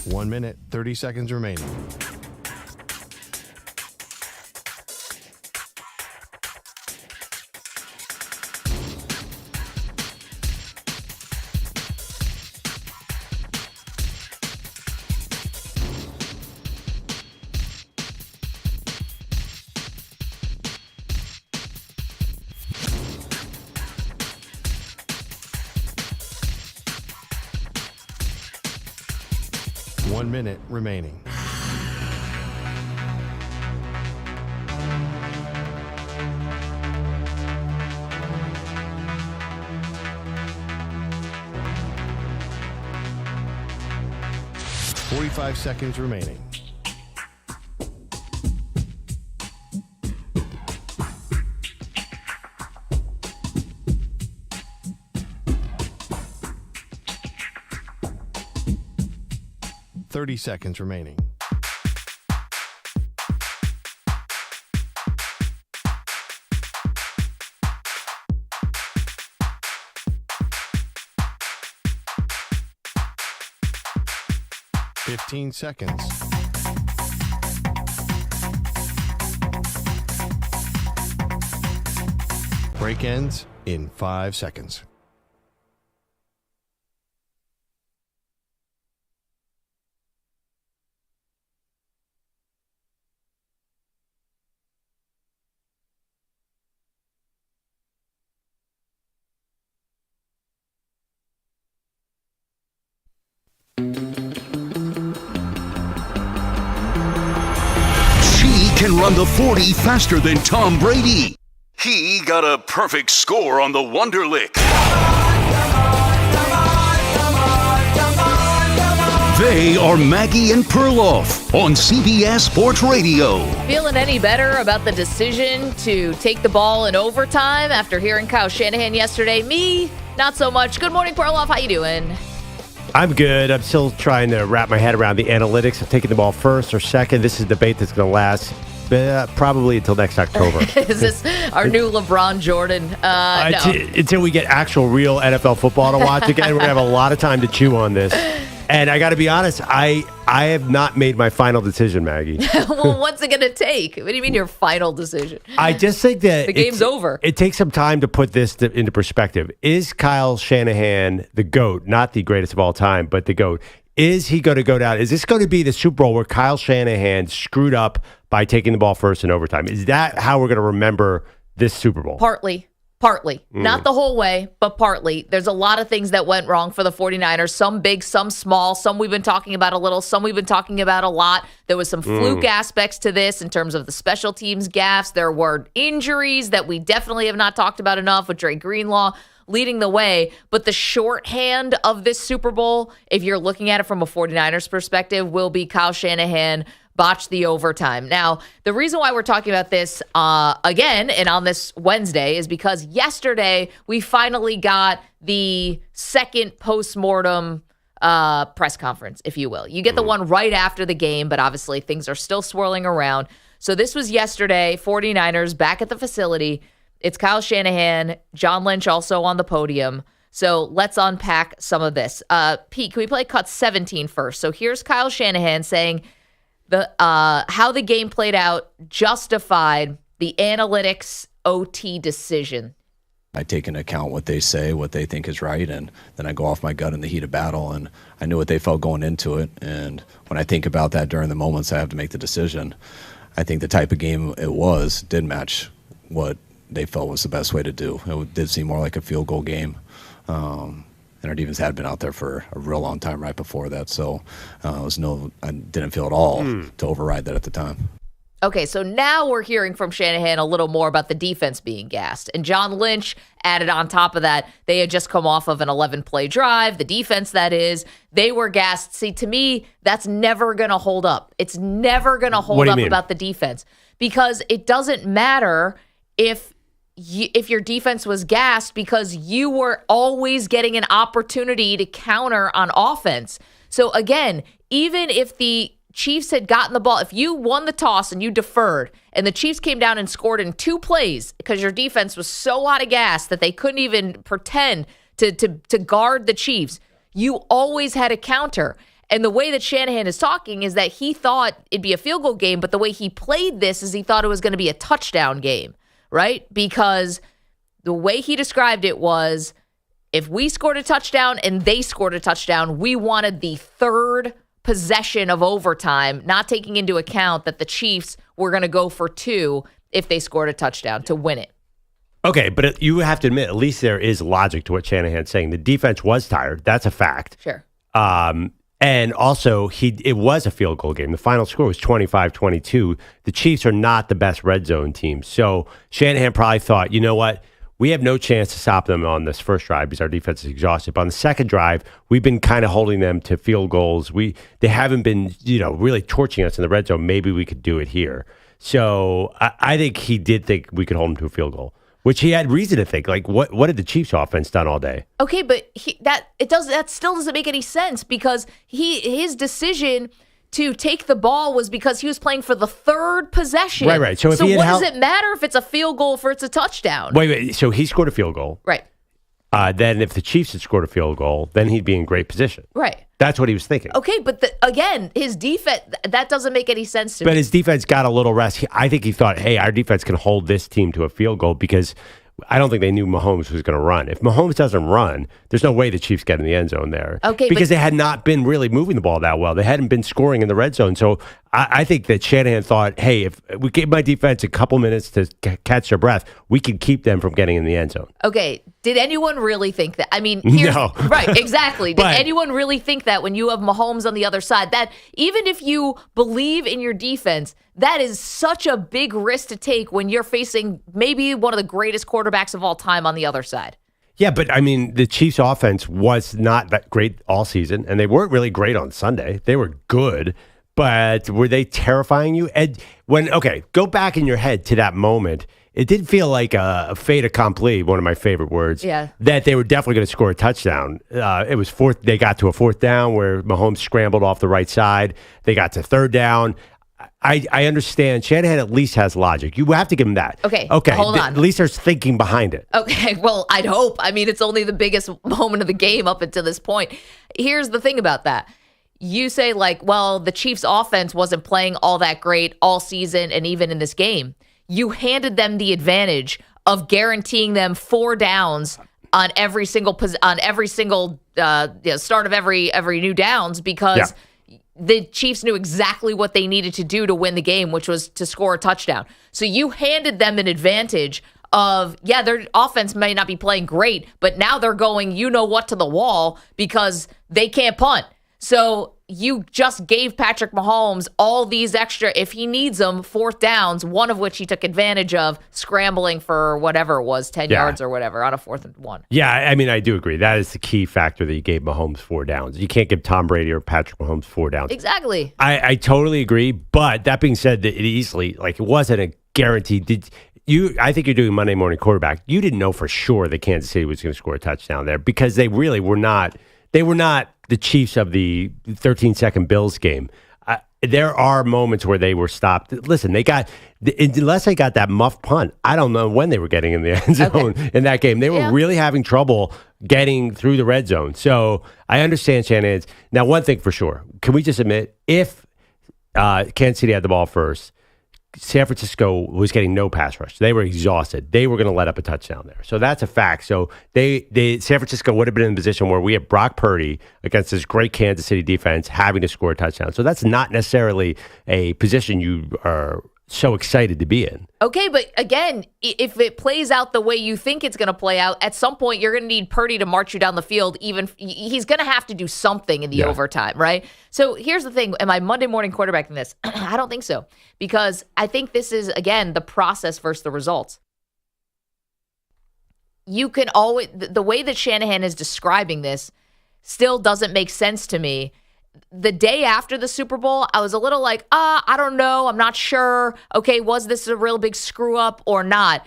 1 minute, 30 seconds remaining. One minute remaining. Forty-five seconds remaining. Thirty seconds remaining. Fifteen seconds. Break ends in 5 seconds. Can run the 40 faster than Tom Brady. He got a perfect score on the Wonderlic. They are Maggie and Perloff on CBS Sports Radio. Feeling any better about the decision to take the ball in overtime after hearing Kyle Shanahan yesterday? Me, not so much. Good morning, Perloff. How you doing? I'm good. I'm still trying to wrap my head around the analytics of taking the ball first or second. This is a debate that's going to last probably until next October. Is this our new LeBron Jordan? No. Until we get actual real NFL football to watch again, we're going to have a lot of time to chew on this. And I got to be honest, I have not made my final decision, Maggie. Well, what's it going to take? What do you mean your final decision? I just think that the game's over. It takes some time to put this into perspective. Is Kyle Shanahan the GOAT? Not the greatest of all time, but the GOAT. Is he going to go down? Is this going to be the Super Bowl where Kyle Shanahan screwed up by taking the ball first in overtime? Is that how we're going to remember this Super Bowl? Partly. Not the whole way, but partly. There's a lot of things that went wrong for the 49ers. Some big, some small. Some we've been talking about a little. Some we've been talking about a lot. There was some fluke aspects to this in terms of the special teams gaffes. There were injuries that we definitely have not talked about enough with Dre Greenlaw leading the way. But the shorthand of this Super Bowl, if you're looking at it from a 49ers perspective, will be Kyle Shanahan botched the overtime. Now, the reason why we're talking about this again and on this Wednesday is because yesterday we finally got the second postmortem press conference, if you will. You get the one right after the game, but obviously things are still swirling around. So this was yesterday, 49ers back at the facility. It's Kyle Shanahan, John Lynch also on the podium. So let's unpack some of this. Pete, can we play cut 17 first? So here's Kyle Shanahan saying how the game played out justified the analytics OT decision. I take into account what they say, what they think is right, and then I go off my gut in the heat of battle, and I knew what they felt going into it. And when I think about that during the moments I have to make the decision, I think the type of game it was did match what they felt was the best way to do. It did seem more like a field goal game. And our defense had been out there for a real long time right before that. So I didn't feel at all to override that at the time. Okay, so now we're hearing from Shanahan a little more about the defense being gassed. And John Lynch added on top of that, they had just come off of an 11-play drive, the defense that is. They were gassed. See, to me, that's never going to hold up. It's never going to hold up about the defense. Because it doesn't matter if your defense was gassed because you were always getting an opportunity to counter on offense. So again, even if the Chiefs had gotten the ball, if you won the toss and you deferred and the Chiefs came down and scored in 2 plays because your defense was so out of gas that they couldn't even pretend to guard the Chiefs, you always had a counter. And the way that Shanahan is talking is that he thought it'd be a field goal game, but the way he played this is he thought it was going to be a touchdown game, right? Because the way he described it was, if we scored a touchdown and they scored a touchdown, we wanted the third possession of overtime, not taking into account that the Chiefs were going to go for 2 if they scored a touchdown to win it. Okay, but you have to admit, at least there is logic to what Shanahan's saying. The defense was tired. That's a fact. Sure. And also, it was a field goal game. The final score was 25-22. The Chiefs are not the best red zone team. So Shanahan probably thought, you know what? We have no chance to stop them on this first drive because our defense is exhausted. But on the second drive, we've been kind of holding them to field goals. They haven't been, really torching us in the red zone. Maybe we could do it here. So I think he did think we could hold him to a field goal, which he had reason to think. Like, what had the Chiefs offense done all day? Okay, but that still doesn't make any sense because his decision to take the ball was because he was playing for the third possession. Right. So what does it matter if it's a field goal or it's a touchdown? Wait. So he scored a field goal. Right. Then if the Chiefs had scored a field goal, then he'd be in great position. Right. That's what he was thinking. Okay, but again, his defense, that doesn't make any sense to me. But his defense got a little rest. I think he thought, hey, our defense can hold this team to a field goal because I don't think they knew Mahomes was going to run. If Mahomes doesn't run, there's no way the Chiefs get in the end zone there. Okay, because they had not been really moving the ball that well. They hadn't been scoring in the red zone. So I think that Shanahan thought, hey, if we give my defense a couple minutes to catch their breath, we can keep them from getting in the end zone. Okay, did anyone really think that? I mean, no. Right, exactly. Did anyone really think that when you have Mahomes on the other side, that even if you believe in your defense, that is such a big risk to take when you're facing maybe one of the greatest quarterbacks of all time on the other side? Yeah, but I mean, the Chiefs' offense was not that great all season, and they weren't really great on Sunday. They were good, but were they terrifying you? And go back in your head to that moment. It did feel like a fait accompli, one of my favorite words, that they were definitely going to score a touchdown. It was fourth. They got to a fourth down where Mahomes scrambled off the right side. They got to third down. I understand. Shanahan at least has logic. You have to give him that. Okay. Hold on. At least there's thinking behind it. Okay. Well, I'd hope. I mean, it's only the biggest moment of the game up until this point. Here's the thing about that. You say the Chiefs' offense wasn't playing all that great all season and even in this game. You handed them the advantage of guaranteeing them 4 downs on every single start of every new downs because the Chiefs knew exactly what they needed to do to win the game, which was to score a touchdown. So you handed them an advantage of, their offense may not be playing great, but now they're going, to the wall because they can't punt. So you just gave Patrick Mahomes all these extra, if he needs them, 4th downs, one of which he took advantage of, scrambling for whatever it was, 10 yards or whatever, on a 4th and 1. Yeah, I mean, I do agree. That is the key factor that you gave Mahomes 4 downs. You can't give Tom Brady or Patrick Mahomes 4 downs. Exactly. I totally agree. But that being said, it easily, it wasn't a guarantee. I think you're doing Monday Morning Quarterback. You didn't know for sure that Kansas City was going to score a touchdown there because they really were not. They were not the Chiefs of the 13-second Bills game. There are moments where they were stopped. Listen, unless they got that muff punt, I don't know when they were getting in the end zone in that game. They were really having trouble getting through the red zone. So I understand Shanahan's. Now, one thing for sure, can we just admit, if Kansas City had the ball first, San Francisco was getting no pass rush. They were exhausted. They were going to let up a touchdown there. So that's a fact. So San Francisco would have been in a position where we have Brock Purdy against this great Kansas City defense having to score a touchdown. So that's not necessarily a position you are so excited to be in. Okay, but again, if it plays out the way you think it's going to play out, at some point you're going to need Purdy to march you down the field. He's going to have to do something in the overtime, right? So here's the thing. Am I Monday morning quarterbacking this? I don't think so, because I think this is, again, the process versus the results. You can always, the way that Shanahan is describing this still doesn't make sense to me. The day after the Super Bowl, I was a little like, I don't know. I'm not sure. Okay, was this a real big screw up or not?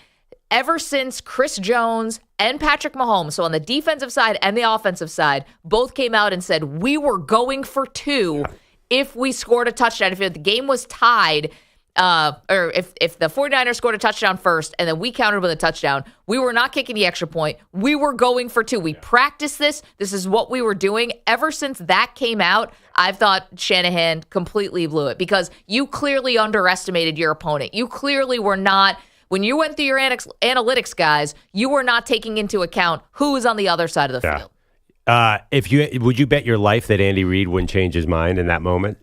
Ever since Chris Jones and Patrick Mahomes, so on the defensive side and the offensive side, both came out and said, we were going for 2 if we scored a touchdown. If the game was tied, or if the 49ers scored a touchdown first and then we countered with a touchdown, we were not kicking the extra point. We were going for 2. We practiced this. This is what we were doing. Ever since that came out, I've thought Shanahan completely blew it because you clearly underestimated your opponent. You clearly were not, when you went through your analytics, guys, you were not taking into account who was on the other side of the field. Would you bet your life that Andy Reid wouldn't change his mind in that moment?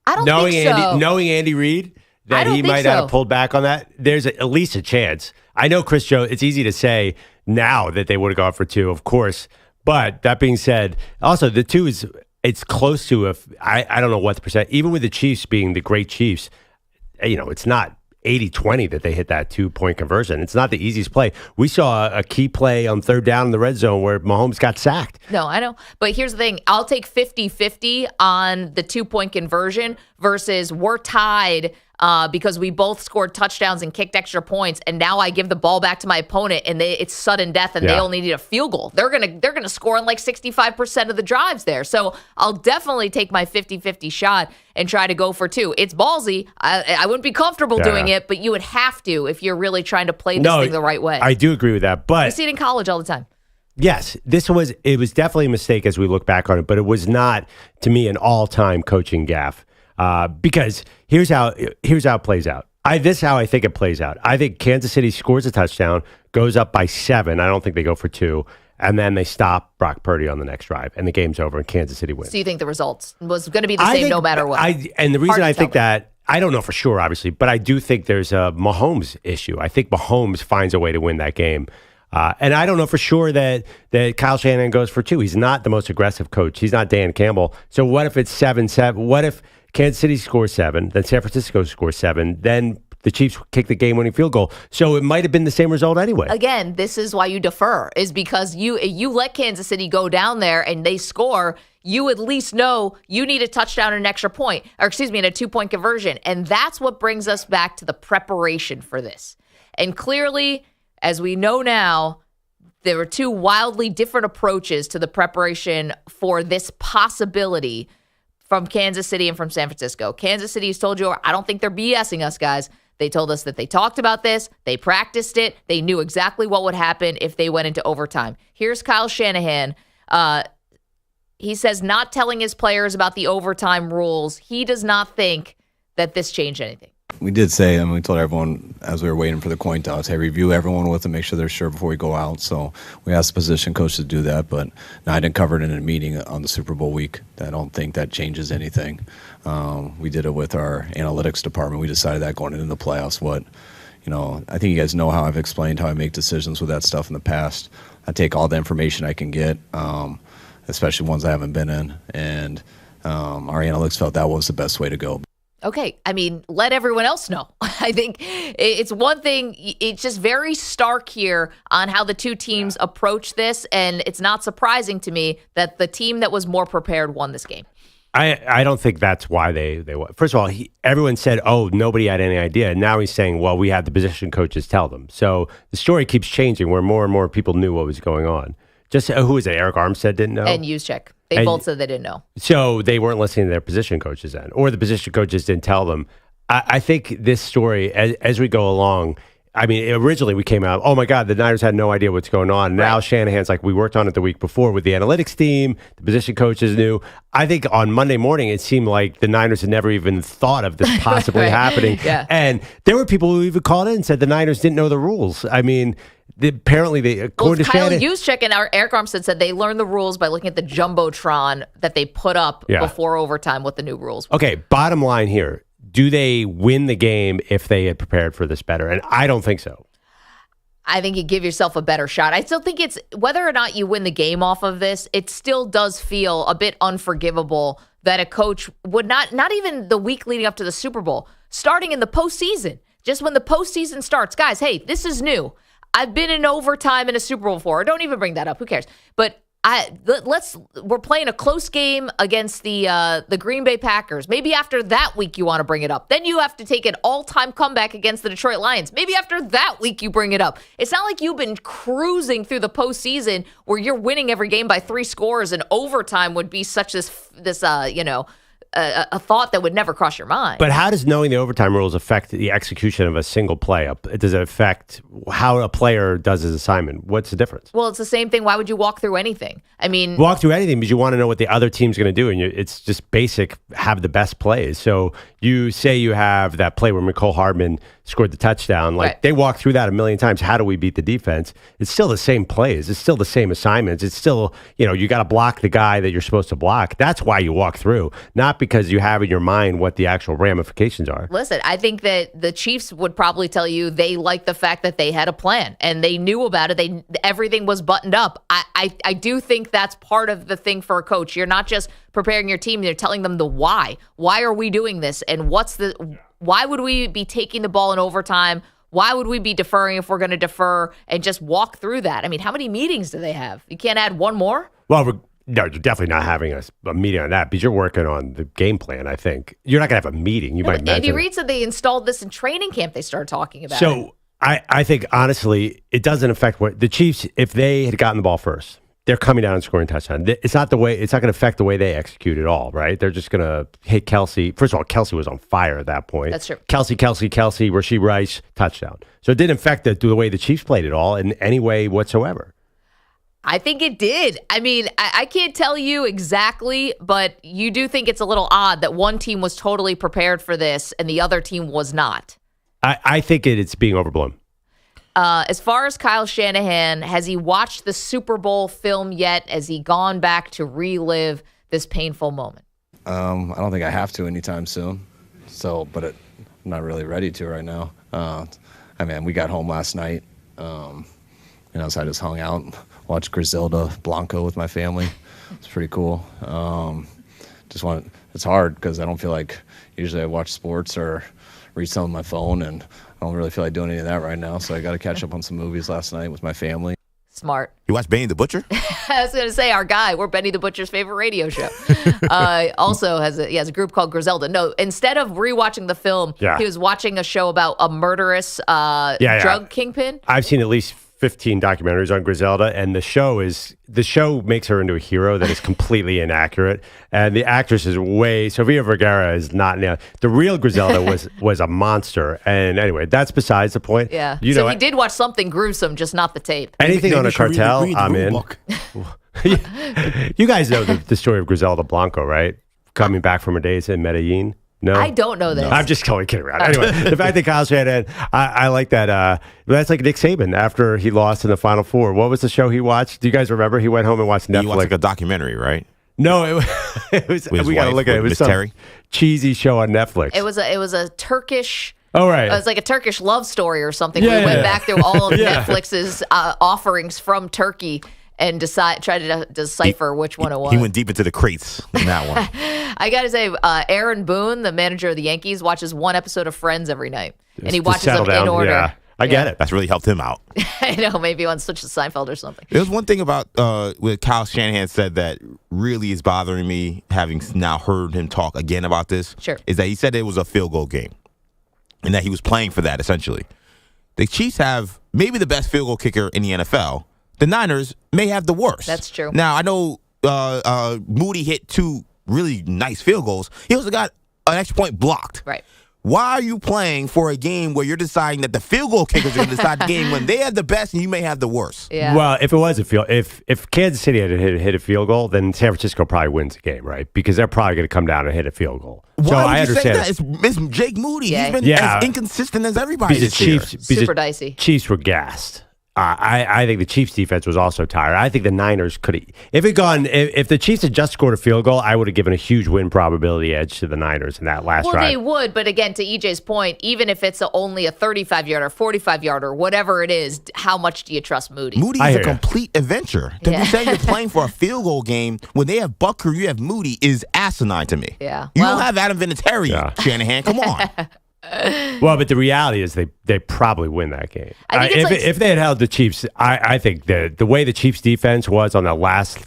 I don't think so. Knowing Andy Reid, that he might have pulled back on that, there's at least a chance. I know Chris Jones, it's easy to say now that they would have gone for 2, of course. But that being said, also the 2 is, it's close to I don't know what the percent, even with the Chiefs being the great Chiefs, it's not 80-20 that they hit that 2-point conversion. It's not the easiest play. We saw a key play on 3rd down in the red zone where Mahomes got sacked. No, I know. But here's the thing. I'll take 50-50 on the 2-point conversion versus we're tied because we both scored touchdowns and kicked extra points, and now I give the ball back to my opponent, and it's sudden death, and they only need a field goal. They're gonna score on like 65% of the drives there. So I'll definitely take my 50-50 shot and try to go for 2. It's ballsy. I wouldn't be comfortable doing it, but you would have to if you're really trying to play this thing the right way. I do agree with that, but I see it in college all the time. Yes, it was definitely a mistake as we look back on it, but it was not, to me, an all-time coaching gaffe. Because here's how it plays out. This is how I think it plays out. I think Kansas City scores a touchdown, goes up by 7. I don't think they go for 2. And then they stop Brock Purdy on the next drive, and the game's over, and Kansas City wins. So you think the results was going to be the same no matter what? And the reason I think that, I don't know for sure, obviously, but I do think there's a Mahomes issue. I think Mahomes finds a way to win that game. And I don't know for sure that Kyle Shanahan goes for 2. He's not the most aggressive coach. He's not Dan Campbell. So what if it's 7-7? What if Kansas City scores 7, then San Francisco scores 7, then the Chiefs kick the game-winning field goal? So it might have been the same result anyway. Again, this is why you defer, is because you let Kansas City go down there and they score, you at least know you need a touchdown and an extra point, or excuse me, and a 2-point conversion. And that's what brings us back to the preparation for this. And clearly, as we know now, there were 2 wildly different approaches to the preparation for this possibility from Kansas City and from San Francisco. Kansas City has told you, I don't think they're BSing us, guys. They told us that they talked about this, they practiced it, they knew exactly what would happen if they went into overtime. Here's Kyle Shanahan. He says not telling his players about the overtime rules. He does not think that this changed anything. We did say, we told everyone as we were waiting for the coin toss, hey, review everyone with them, make sure they're sure before we go out. So we asked the position coach to do that, but no, I didn't cover it in a meeting on the Super Bowl week. I don't think that changes anything. We did it with our analytics department. We decided that going into the playoffs. I think you guys know how I've explained how I make decisions with that stuff in the past. I take all the information I can get, especially ones I haven't been in, and our analytics felt that was the best way to go. Okay, let everyone else know. I think it's one thing, it's just very stark here on how the 2 teams approach this, and it's not surprising to me that the team that was more prepared won this game. I don't think that's why they won. First of all, everyone said, nobody had any idea. And now he's saying, well, we had the position coaches tell them. So the story keeps changing where more and more people knew what was going on. Just who was it? Eric Armstead didn't know? And Juszczyk. They both said they didn't know. So they weren't listening to their position coaches then, or the position coaches didn't tell them. I think this story, as we go along, originally we came out, oh my God, the Niners had no idea what's going on. Now Shanahan's like, we worked on it the week before with the analytics team. The position coaches knew. I think on Monday morning, it seemed like the Niners had never even thought of this possibly happening. Yeah. And there were people who even called in and said the Niners didn't know the rules. Apparently, according to Kyle Shannon, Juszczyk and Eric Armstead said they learned the rules by looking at the Jumbotron that they put up before overtime, what the new rules were. Okay, bottom line here. Do they win the game if they had prepared for this better? And I don't think so. I think you give yourself a better shot. I still think it's, whether or not you win the game off of this, it still does feel a bit unforgivable that a coach would not even the week leading up to the Super Bowl, starting in the postseason, just when the postseason starts. Guys, hey, this is new. I've been in overtime in a Super Bowl before. Don't even bring that up. Who cares? But we're playing a close game against the Green Bay Packers. Maybe after that week you want to bring it up. Then you have to take an all-time comeback against the Detroit Lions. Maybe after that week you bring it up. It's not like you've been cruising through the postseason where you're winning every game by 3 scores, and overtime would be such this a thought that would never cross your mind. But how does knowing the overtime rules affect the execution of a single play? Does it affect how a player does his assignment? What's the difference? Well, it's the same thing. Why would you walk through anything? I mean, walk through anything because you want to know what the other team's going to do, and it's just basic. Have the best plays. So you say you have that play where Mecole Hardman scored the touchdown. Like they walk through that a million times. How do we beat the defense? It's still the same plays. It's still the same assignments. It's still, you got to block the guy that you're supposed to block. That's why you walk through, not because you have in your mind what the actual ramifications are. Listen, I think that the Chiefs would probably tell you they like the fact that they had a plan and they knew about it. Everything was buttoned up. I do think that's part of the thing for a coach. You're not just preparing your team, you're telling them the why. Why are we doing this? And why would we be taking the ball in overtime? Why would we be deferring if we're going to defer and just walk through that? I mean, how many meetings do they have? You can't add one more? Well, no, you're definitely not having a meeting on that because you're working on the game plan, I think. You're not going to have a meeting. You might mention Andy Reid said they installed this in training camp. They started talking about it. So I think, honestly, it doesn't affect what the Chiefs, if they had gotten the ball first, they're coming down and scoring touchdown. It's not going to affect the way they execute at all, right? They're just going to hit Kelsey. First of all, Kelsey was on fire at that point. That's true. Kelsey, Rasheed Rice, touchdown. So it didn't affect the way the Chiefs played at all in any way whatsoever. I think it did. I mean, I can't tell you exactly, but you do think it's a little odd that one team was totally prepared for this and the other team was not. I think it's being overblown. As far as Kyle Shanahan, has he watched the Super Bowl film yet? Has he gone back to relive this painful moment? I don't think I have to anytime soon. But I'm not really ready to right now. We got home last night. So I just hung out and watched Griselda Blanco with my family. It's pretty cool. It's hard because I don't feel like usually I watch sports or read something on my phone, and I don't really feel like doing any of that right now. So I got to catch up on some movies last night with my family. Smart. You watch Benny the Butcher? I was going to say, our guy, we're Benny the Butcher's favorite radio show. Also has a group called Griselda. No, instead of rewatching the film, he was watching a show about a murderous drug kingpin. I've seen at least 15 documentaries on Griselda, and the show makes her into a hero that is completely inaccurate. And the actress is Sofia Vergara is not. The real Griselda was a monster. And anyway, that's besides the point. Yeah. So he did watch something gruesome, just not the tape. Anything on a cartel, I'm in. You guys know the story of Griselda Blanco, right? Coming back from her days in Medellin. No, I don't know this. I'm just totally kidding around. Anyway, the fact that Kyle Shanahan, I like that. That's like Nick Saban after he lost in the Final Four. What was the show he watched? Do you guys remember? He went home and watched Netflix. He watched like a documentary, right? No, it was. We got to look at it. It was some Terry? cheesy show on Netflix. It was a Turkish. Oh, right. It was like a Turkish love story or something. We went back through all of Netflix's offerings from Turkey and try to decipher which one it was. He went deep into the crates in that one. I got to say, Aaron Boone, the manager of the Yankees, watches one episode of Friends every night. And he watches them in order. Yeah, I get it. That's really helped him out. I know. Maybe he wants to switch to Seinfeld or something. There's one thing about what Kyle Shanahan said that really is bothering me, having now heard him talk again about this. Sure. Is that he said it was a field goal game and that he was playing for that, essentially. The Chiefs have maybe the best field goal kicker in the NFL. The Niners may have the worst. That's true. Now, I know Moody hit 2 really nice field goals. He also got an extra point blocked. Right. Why are you playing for a game where you're deciding that the field goal kickers are going to decide the game when they have the best and you may have the worst? Yeah. Well, if it was if Kansas City had hit a field goal, then San Francisco probably wins the game, right? Because they're probably going to come down and hit a field goal. Why so would I you say understand that? It's Jake Moody. Yeah. He's been as inconsistent as everybody because this year. Super dicey. Chiefs were gassed. I think the Chiefs defense was also tired. I think the Niners could have, if the Chiefs had just scored a field goal, I would have given a huge win probability edge to the Niners in that last drive. Well, they would, but again, to EJ's point, even if it's only a 35-yarder, 45-yarder, whatever it is, how much do you trust Moody? Moody is a complete adventure. To say you're playing for a field goal game when they have Buck Crew, you have Moody is asinine to me. Yeah. You don't have Adam Vinatieri, Shanahan. Come on. Well, but the reality is they probably win that game. I think if they had held the Chiefs, I think the way the Chiefs defense was on the last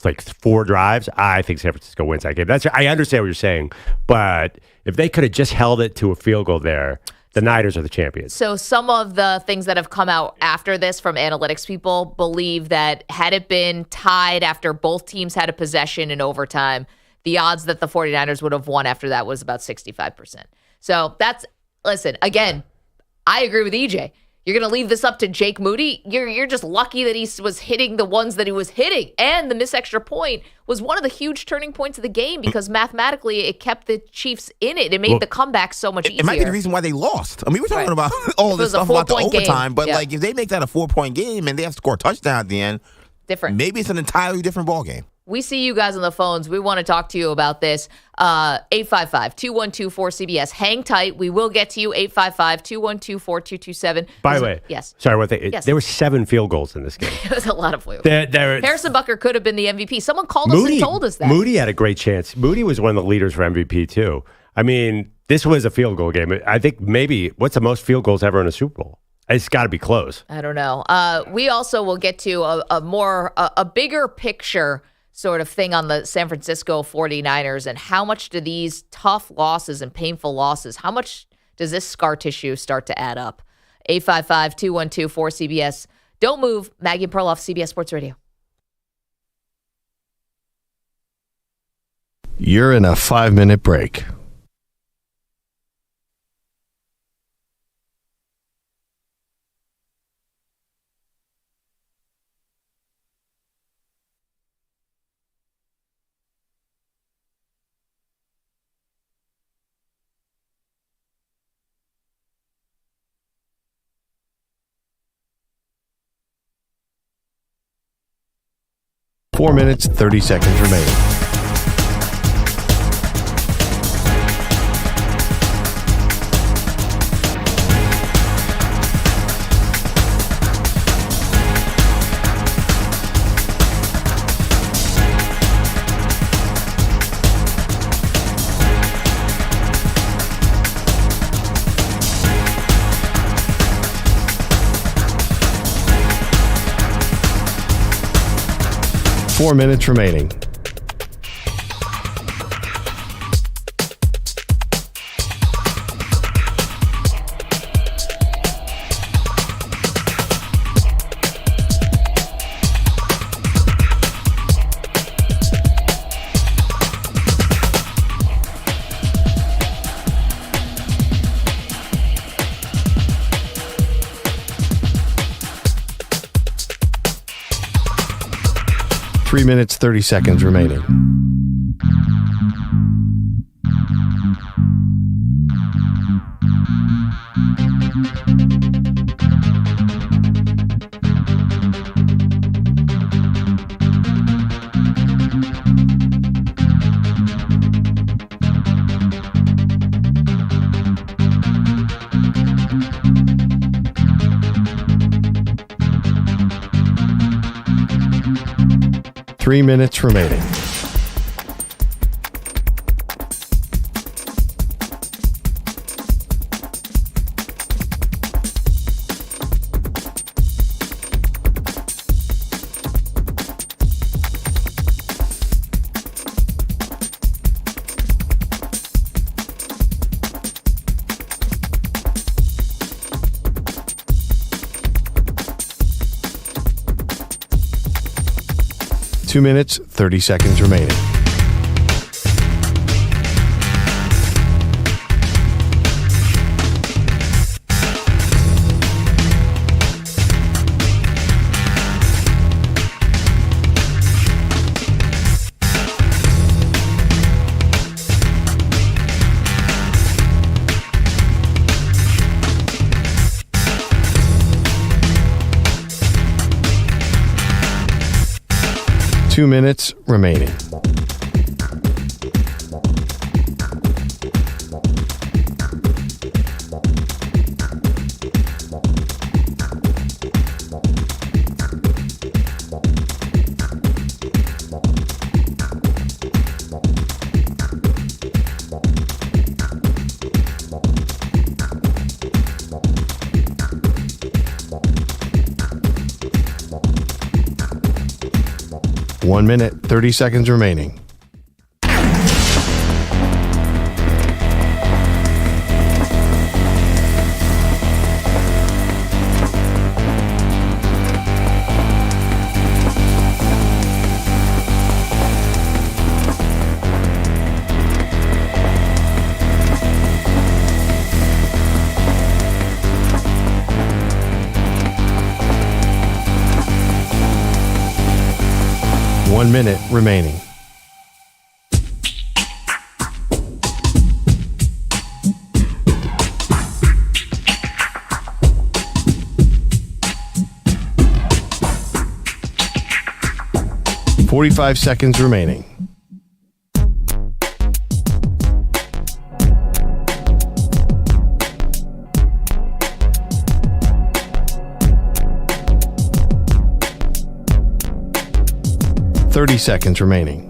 4 drives, I think San Francisco wins that game. I understand what you're saying, but if they could have just held it to a field goal there, the Niners are the champions. So some of the things that have come out after this from analytics people believe that had it been tied after both teams had a possession in overtime, the odds that the 49ers would have won after that was about 65%. So listen, again, I agree with EJ. You're going to leave this up to Jake Moody? You're just lucky that he was hitting the ones that he was hitting. And the missed extra point was one of the huge turning points of the game because mathematically it kept the Chiefs in it. It made the comeback so much easier. It might be the reason why they lost. I mean, we're talking about all this stuff about the overtime, but like if they make that a 4-point game and they have to score a touchdown at the end, different. Maybe it's an entirely different ballgame. We see you guys on the phones. We want to talk to you about this. 855-212-4CBS. Hang tight. We will get to you. 855-212-4227. By the way, yes. Sorry, one thing. Yes. There were 7 field goals in this game. It was a lot of field goals. Harrison Butker could have been the MVP. Someone called us and told us that. Moody had a great chance. Moody was one of the leaders for MVP, too. I mean, this was a field goal game. I think maybe, what's the most field goals ever in a Super Bowl? It's got to be close. I don't know. We also will get to a bigger picture sort of thing on the San Francisco 49ers and how much do these tough losses and painful losses, how much does this scar tissue start to add up? 855-212-4CBS. Don't move. Maggie and Perloff, CBS Sports Radio. You're in a 5-minute break. Four minutes, 30 seconds remaining. Four minutes remaining. Three minutes, 30 seconds remaining. Three minutes remaining. Two minutes, 30 seconds remaining. Two minutes remaining. One minute, 30 seconds remaining. 1 minute remaining. $45 seconds remaining. $30 seconds remaining.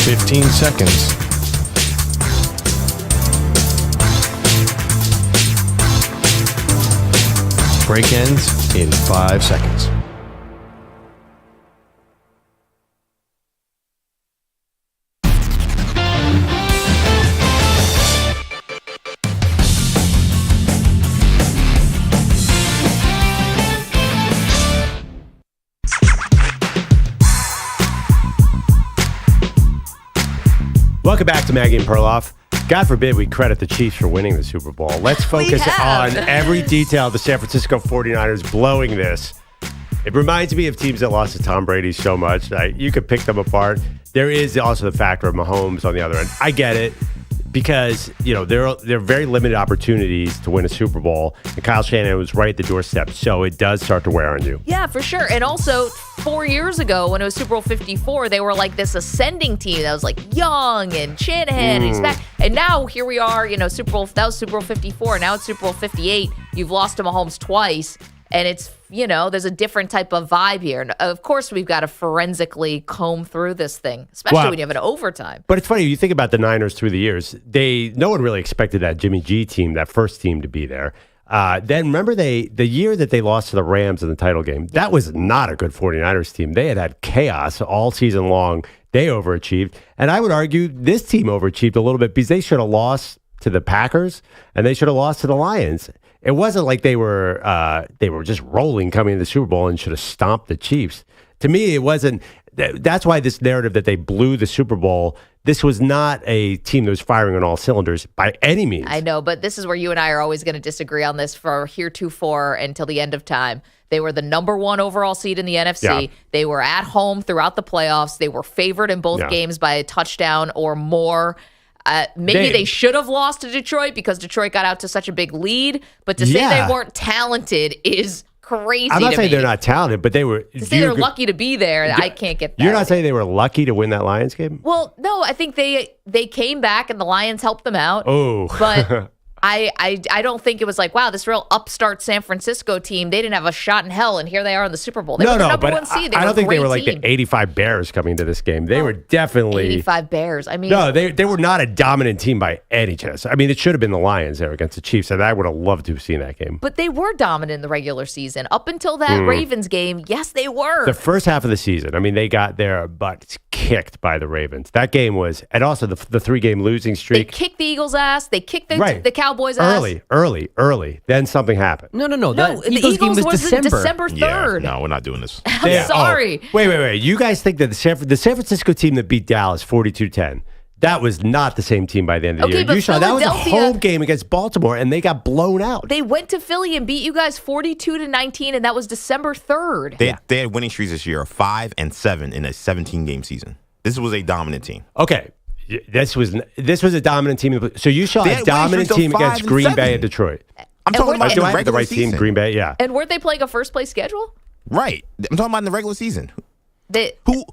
$15 seconds. Break ends in 5 seconds. Welcome back to Maggie and Perloff. God forbid we credit the Chiefs for winning the Super Bowl. Let's focus on every detail of the San Francisco 49ers blowing this. It reminds me of teams that lost to Tom Brady so much. You could pick them apart. There is also the factor of Mahomes on the other end. I get it because, there are very limited opportunities to win a Super Bowl. And Kyle Shanahan was right at the doorstep, so it does start to wear on you. Yeah, for sure. And also, 4 years ago when it was Super Bowl 54, they were like this ascending team that was like young and Shanahan and he's back. And now here we are, that was Super Bowl 54. Now it's Super Bowl 58. You've lost to Mahomes twice. And it's, there's a different type of vibe here. And of course, we've got to forensically comb through this thing, especially when you have an overtime. But it's funny, you think about the Niners through the years, no one really expected that Jimmy G team, that first team, to be there. Then remember the year that they lost to the Rams in the title game, that was not a good 49ers team. They had chaos all season long. They overachieved. And I would argue this team overachieved a little bit because they should have lost to the Packers and they should have lost to the Lions. It wasn't like they were just rolling coming into the Super Bowl and should have stomped the Chiefs. To me, it wasn't. That's why this narrative that they blew the Super Bowl, this was not a team that was firing on all cylinders by any means. I know, but this is where you and I are always going to disagree on this for heretofore until the end of time. They were the number 1 overall seed in the NFC. Yeah. They were at home throughout the playoffs. They were favored in both games by a touchdown or more. Maybe they should have lost to Detroit because Detroit got out to such a big lead. But to say they weren't talented is crazy. I'm not saying they're not talented, but they were. To say they're lucky to be there, I can't get that. You're not saying they were lucky to win that Lions game? Well, no, I think they came back and the Lions helped them out. Oh, but I don't think it was like, wow, this real upstart San Francisco team, they didn't have a shot in hell, and here they are in the Super Bowl. They were the number 1 seed. I don't think they were like the 85 Bears coming to this game. They were definitely 85 Bears. I mean, no, they were not a dominant team by any chance. I mean, it should have been the Lions there against the Chiefs, and I would have loved to have seen that game. But they were dominant in the regular season up until that Ravens game. Yes, they were. The first half of the season, I mean, they got their butts kicked by the Ravens. That game was, and also the 3-game losing streak. They kicked the Eagles' ass. They kicked the Cowboys' ass. Early. Then something happened. No. The Eagles game was December 3rd. Yeah, no, we're not doing this. I'm sorry. Oh, wait. You guys think that the San Francisco team that beat Dallas 42-10, that was not the same team by the end of the year. You saw that was a home game against Baltimore, and they got blown out. They went to Philly and beat you guys 42-19, and that was December 3rd. They had winning streaks this year of 5-7 in a 17-game season. This was a dominant team. Okay. This was a dominant team. So you saw a dominant team against Green Bay and Detroit. I'm talking about in the regular the right season. Team, Green Bay, yeah. And weren't they playing a first-place schedule? Right. I'm talking about in the regular season.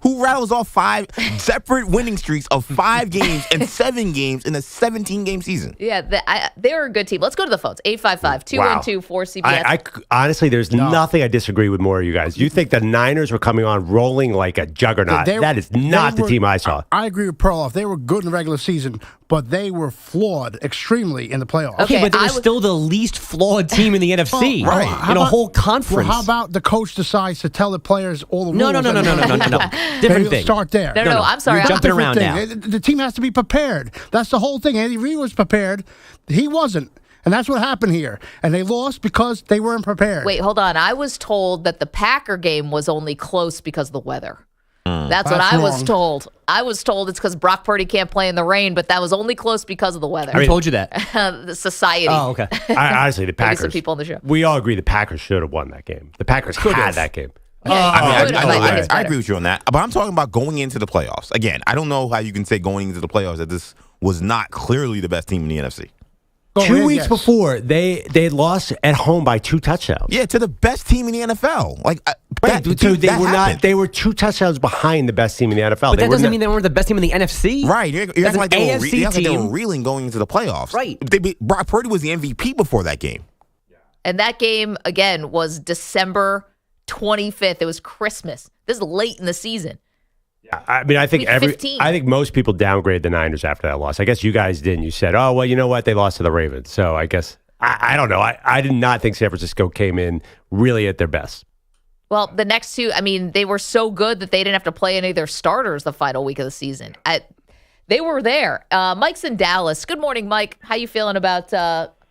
Who rattles off 5 separate winning streaks of 5 games and 7 games in a 17-game season? Yeah, they're a good team. Let's go to the phones. 855-212-4CBS. Honestly, there's nothing I disagree with more of you guys. You think the Niners were coming on rolling like a juggernaut. That is not the team I saw. I agree with Perloff. They were good in the regular season, but they were flawed extremely in the playoffs. Okay, but they were still the least flawed team in the NFC. Right. In a whole conference. Well, how about the coach decides to tell the players all the rules? No. Different thing. Start there. No, I'm sorry. You're jumping around now. The team has to be prepared. That's the whole thing. Andy Reid was prepared. He wasn't. And that's what happened here. And they lost because they weren't prepared. Wait, hold on. I was told that the Packer game was only close because of the weather. That's what I was told. I was told it's because Brock Purdy can't play in the rain, but that was only close because of the weather. Who told you that? The society. Oh, okay. Honestly, the Maybe Packers. some people on the show. We all agree the Packers should have won that game. The Packers had that game. I agree with you on that. But I'm talking about going into the playoffs. Again, I don't know how you can say going into the playoffs that this was not clearly the best team in the NFC. 2 weeks before, they had lost at home by 2 touchdowns. Yeah, to the best team in the NFL. They were 2 touchdowns behind the best team in the NFL. But that doesn't mean they weren't the best team in the NFC. Right. You're acting like they were reeling going into the playoffs. Right. Brock Purdy was the MVP before that game. And that game, again, was December 25th. It was Christmas. This is late in the season. I mean, I think Week 15. I think most people downgrade the Niners after that loss. I guess you guys didn't. You said, "Oh, well, you know what? They lost to the Ravens." So I guess I don't know. I did not think San Francisco came in really at their best. Well, the next two, I mean, they were so good that they didn't have to play any of their starters the final week of the season. They were there. Mike's in Dallas. Good morning, Mike. How you feeling about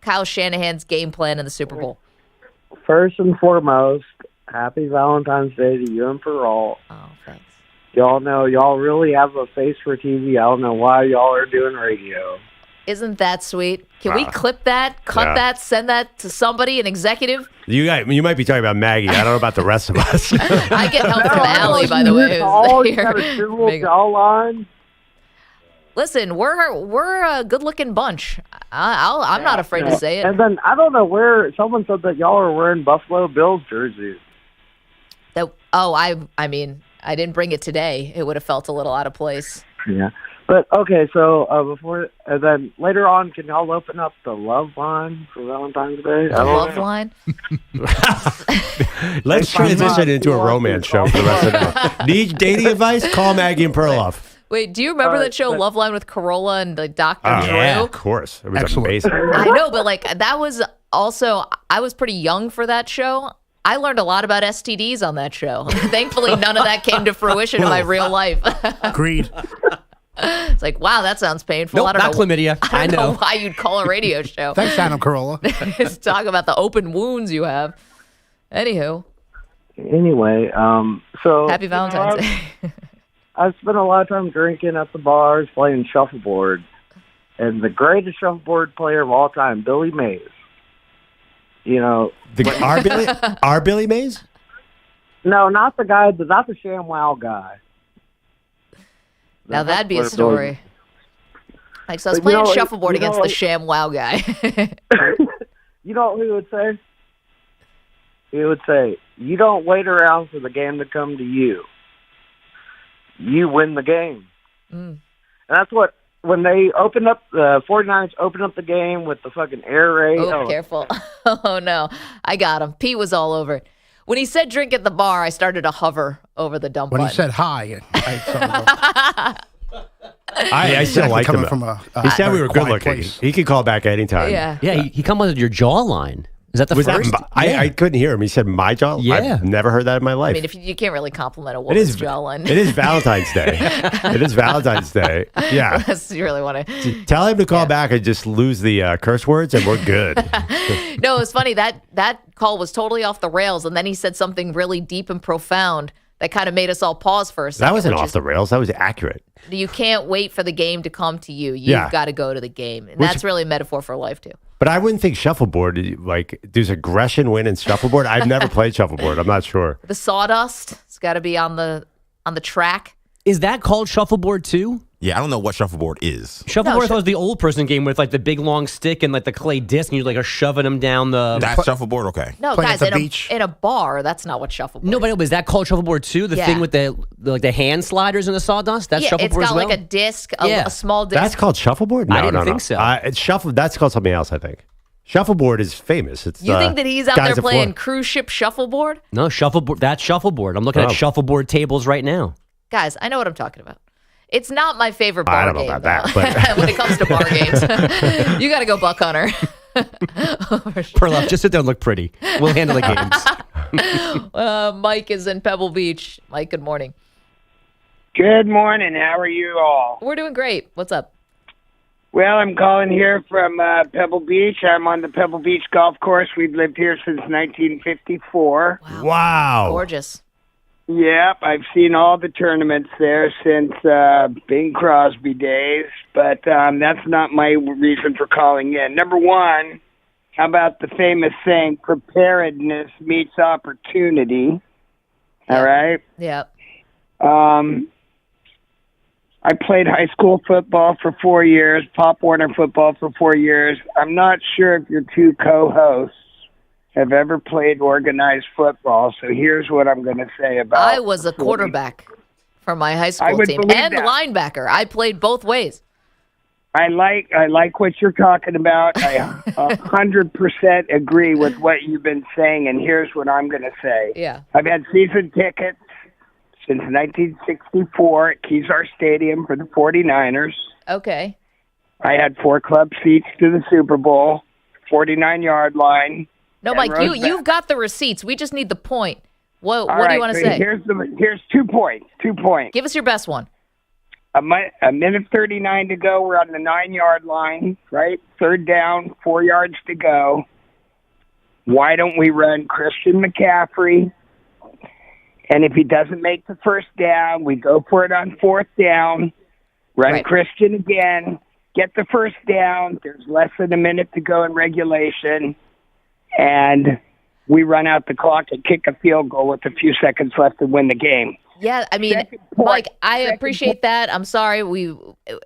Kyle Shanahan's game plan in the Super Bowl? First and foremost, happy Valentine's Day to you and Perloff. Oh, thanks. Y'all know y'all really have a face for TV. I don't know why y'all are doing radio. Isn't that sweet? Can we clip that, cut that, send that to somebody, an executive? You might be talking about Maggie. I don't know about the rest of us. I get help from Allie, by the way. You got a civil jawline. Listen, we're a good-looking bunch. I'm not afraid to say it. And then I don't know where someone said that y'all are wearing Buffalo Bills jerseys. I mean, I didn't bring it today. It would have felt a little out of place. Yeah. But, okay, so and then later on, can y'all open up the love line for Valentine's Day? The love line? Let's transition into a romance show for the rest of the day. Need dating advice? Call Maggie and Perloff. Wait, do you remember that show Love Line with Corolla and the Dr. Drew? Yeah, of course. It was amazing. I know, but that was also, I was pretty young for that show. I learned a lot about STDs on that show. Thankfully, none of that came to fruition in my real life. Agreed. It's like, wow, that sounds painful. Nope, I don't not know. chlamydia. I don't know why you'd call a radio show. Thanks, Adam Carolla. Just talk about the open wounds you have. Anywho. Anyway, so... Happy Valentine's Day. I spent a lot of time drinking at the bars, playing shuffleboard. And the greatest shuffleboard player of all time, Billy Mays. You know... Our Billy Mays? No, not the guy, not the ShamWow guy. Now that'd be a story. Like, so I was playing shuffleboard against the ShamWow guy. You know what he would say? He would say, you don't wait around for the game to come to you. You win the game. And that's what, when they opened up, the 49ers opened up the game with the fucking air raid. Oh, careful. Oh, no. I got him. Pete was all over it. When he said drink at the bar, I started to hover over the dump button. He said hi, I still like him. He said we were good looking. He could call back anytime. Yeah. He come with your jawline. Is that the first? I couldn't hear him. He said my jaw? Yeah. I've never heard that in my life. I mean, if you can't really compliment a woman's jawline. It is Valentine's Day. It is Valentine's Day. Yeah. Unless you really want to. Tell him to call back and just lose the curse words and we're good. No, it's funny. That call was totally off the rails. And then he said something really deep and profound that kind of made us all pause for a second. That wasn't off the rails. That was accurate. You can't wait for the game to come to you. You've got to go to the game. And that's really a metaphor for life, too. But I wouldn't think shuffleboard, like, does aggression win in shuffleboard? I've never played shuffleboard. I'm not sure. The sawdust, it's got to be on the track. Is that called shuffleboard, too? Yeah, I don't know what shuffleboard is. Shuffleboard was the old person game with like the big long stick and like the clay disc, and you're like shoving them down the. That's shuffleboard, okay. No, guys, in a bar, that's not what shuffleboard. No, but is that called shuffleboard too? The thing with the hand sliders and the sawdust. That's shuffleboard it's got as well? like a disc, a small disc. That's called shuffleboard. No, I didn't think so. That's called something else. I think shuffleboard is famous. It's you think that he's out there playing cruise ship shuffleboard? No, shuffleboard. That's shuffleboard. I'm looking at shuffleboard tables right now. Guys, I know what I'm talking about. It's not my favorite bar game. I don't know about that. When it comes to bar games, you got to go Buck Hunter. Perloff, just sit there and look pretty. We'll handle the games. Mike is in Pebble Beach. Mike, good morning. Good morning. How are you all? We're doing great. What's up? Well, I'm calling here from Pebble Beach. I'm on the Pebble Beach golf course. We've lived here since 1954. Wow. Gorgeous. Yep, I've seen all the tournaments there since Bing Crosby days, but that's not my reason for calling in. Number one, how about the famous saying, preparedness meets opportunity? All right? Yep. I played high school football for 4 years, Pop Warner football for 4 years. I'm not sure if your two co-hosts have ever played organized football, so here's what I'm going to say about I was a quarterback for my high school team and linebacker. I played both ways. I like what you're talking about. I 100% agree with what you've been saying, and here's what I'm going to say. Yeah. I've had season tickets since 1964 at Kezar Stadium for the 49ers. Okay. I had 4 club seats to the Super Bowl, 49-yard line. No, Mike, you've got the receipts. We just need the point. What do you want to say? Here's 2 points. 2 points. Give us your best one. A minute 39 to go. We're on the 9-yard line, right? 3rd down, 4 yards to go. Why don't we run Christian McCaffrey? And if he doesn't make the 1st down, we go for it on 4th down, run Christian again, get the 1st down. There's less than a minute to go in regulation, and we run out the clock and kick a field goal with a few seconds left to win the game. Yeah, I mean, Mike, I appreciate that. I'm sorry.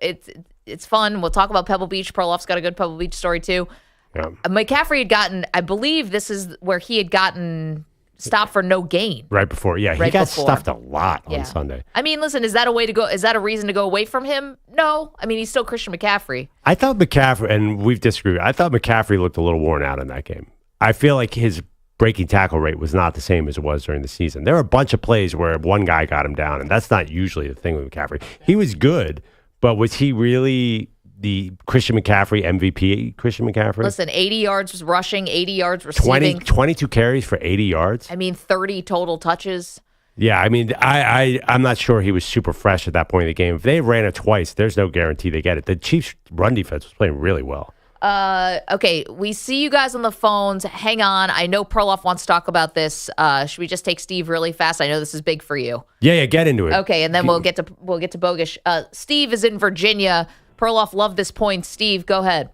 It's fun. We'll talk about Pebble Beach. Perloff's got a good Pebble Beach story, too. Yeah. McCaffrey had gotten, I believe this is where he had gotten stopped for no gain. Right before. Yeah, he got stuffed a lot on Sunday. I mean, listen, is that a way to go? Is that a reason to go away from him? No. I mean, he's still Christian McCaffrey. I thought McCaffrey, and we've disagreed, I thought McCaffrey looked a little worn out in that game. I feel like his breaking tackle rate was not the same as it was during the season. There were a bunch of plays where one guy got him down, and that's not usually the thing with McCaffrey. He was good, but was he really the Christian McCaffrey MVP? Christian McCaffrey? Listen, 80 yards rushing, 80 yards receiving. 22 carries for 80 yards? I mean, 30 total touches. Yeah, I mean, I'm not sure he was super fresh at that point in the game. If they ran it twice, there's no guarantee they get it. The Chiefs' run defense was playing really well. Okay, we see you guys on the phones. Hang on. I know Perloff wants to talk about this. Should we just take Steve really fast? I know this is big for you. Yeah, get into it. Okay, and then we'll get to Bogish. Steve is in Virginia. Perloff loved this point. Steve, go ahead.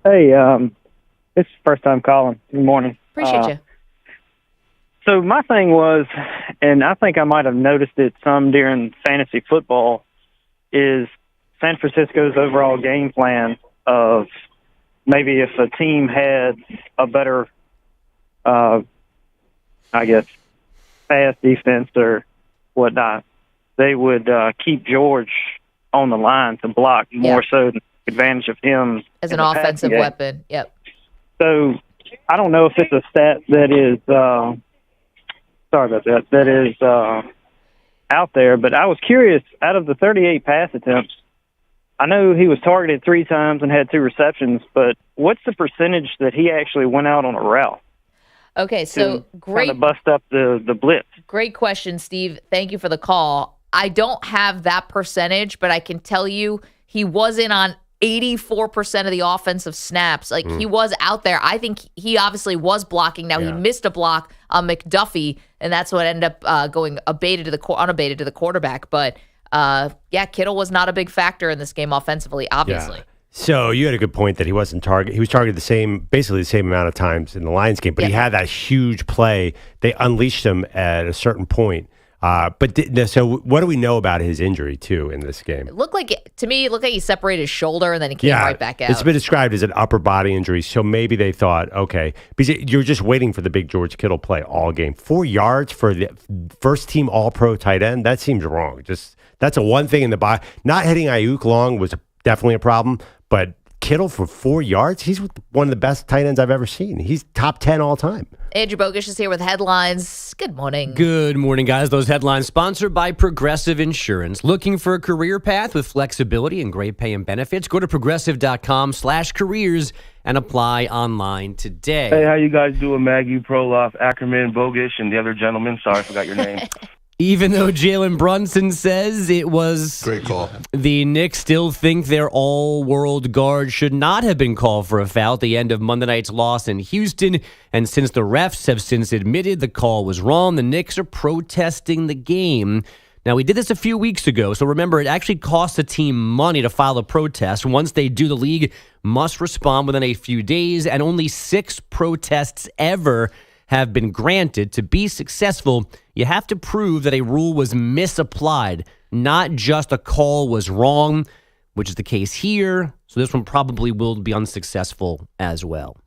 Hey, it's the first time calling. Good morning. Appreciate you. So my thing was, and I think I might have noticed it some during fantasy football, is San Francisco's overall game plan of maybe if a team had a better, I guess, pass defense or whatnot, they would keep George on the line to block more so than advantage of him as an offensive weapon. Yep. So I don't know if it's a stat that is sorry about that is out there, but I was curious. Out of the 38 pass attempts, I know he was targeted 3 times and had 2 receptions, but what's the percentage that he actually went out on a route? Okay, so great. Kind of bust up the blitz. Great question, Steve. Thank you for the call. I don't have that percentage, but I can tell you he was in on 84% of the offensive snaps. Like, he was out there. I think he obviously was blocking. Now, he missed a block on McDuffie, and that's what ended up going unabated to the quarterback. But, Kittle was not a big factor in this game offensively, obviously. Yeah. So you had a good point that he wasn't targeted. He was targeted basically the same amount of times in the Lions game, but he had that huge play. They unleashed him at a certain point. So what do we know about his injury, too, in this game? It looked like he separated his shoulder and then he came right back out. It's been described as an upper body injury, so maybe they thought, okay, because you're just waiting for the big George Kittle play all game. 4 yards for the first-team All-Pro tight end, that seems wrong. That's a one thing in the body. Not hitting AYIUK long was definitely a problem, but Kittle for 4 yards, he's one of the best tight ends I've ever seen. He's top 10 all time. Andrew Bogish is here with headlines. Good morning. Good morning, guys. Those headlines sponsored by Progressive Insurance. Looking for a career path with flexibility and great pay and benefits? Go to progressive.com/careers and apply online today. Hey, how you guys doing? Maggie, Perloff, Ackerman, Bogish, and the other gentleman. Sorry, I forgot your name. Even though Jalen Brunson says it was Great call. The Knicks still think their all-world guard should not have been called for a foul at the end of Monday night's loss in Houston. And since the refs have since admitted the call was wrong, the Knicks are protesting the game. Now, we did this a few weeks ago, so remember, it actually costs a team money to file a protest. Once they do, the league must respond within a few days, and only 6 protests ever have been granted. To be successful, you have to prove that a rule was misapplied, not just a call was wrong, which is the case here. So this one probably will be unsuccessful as well.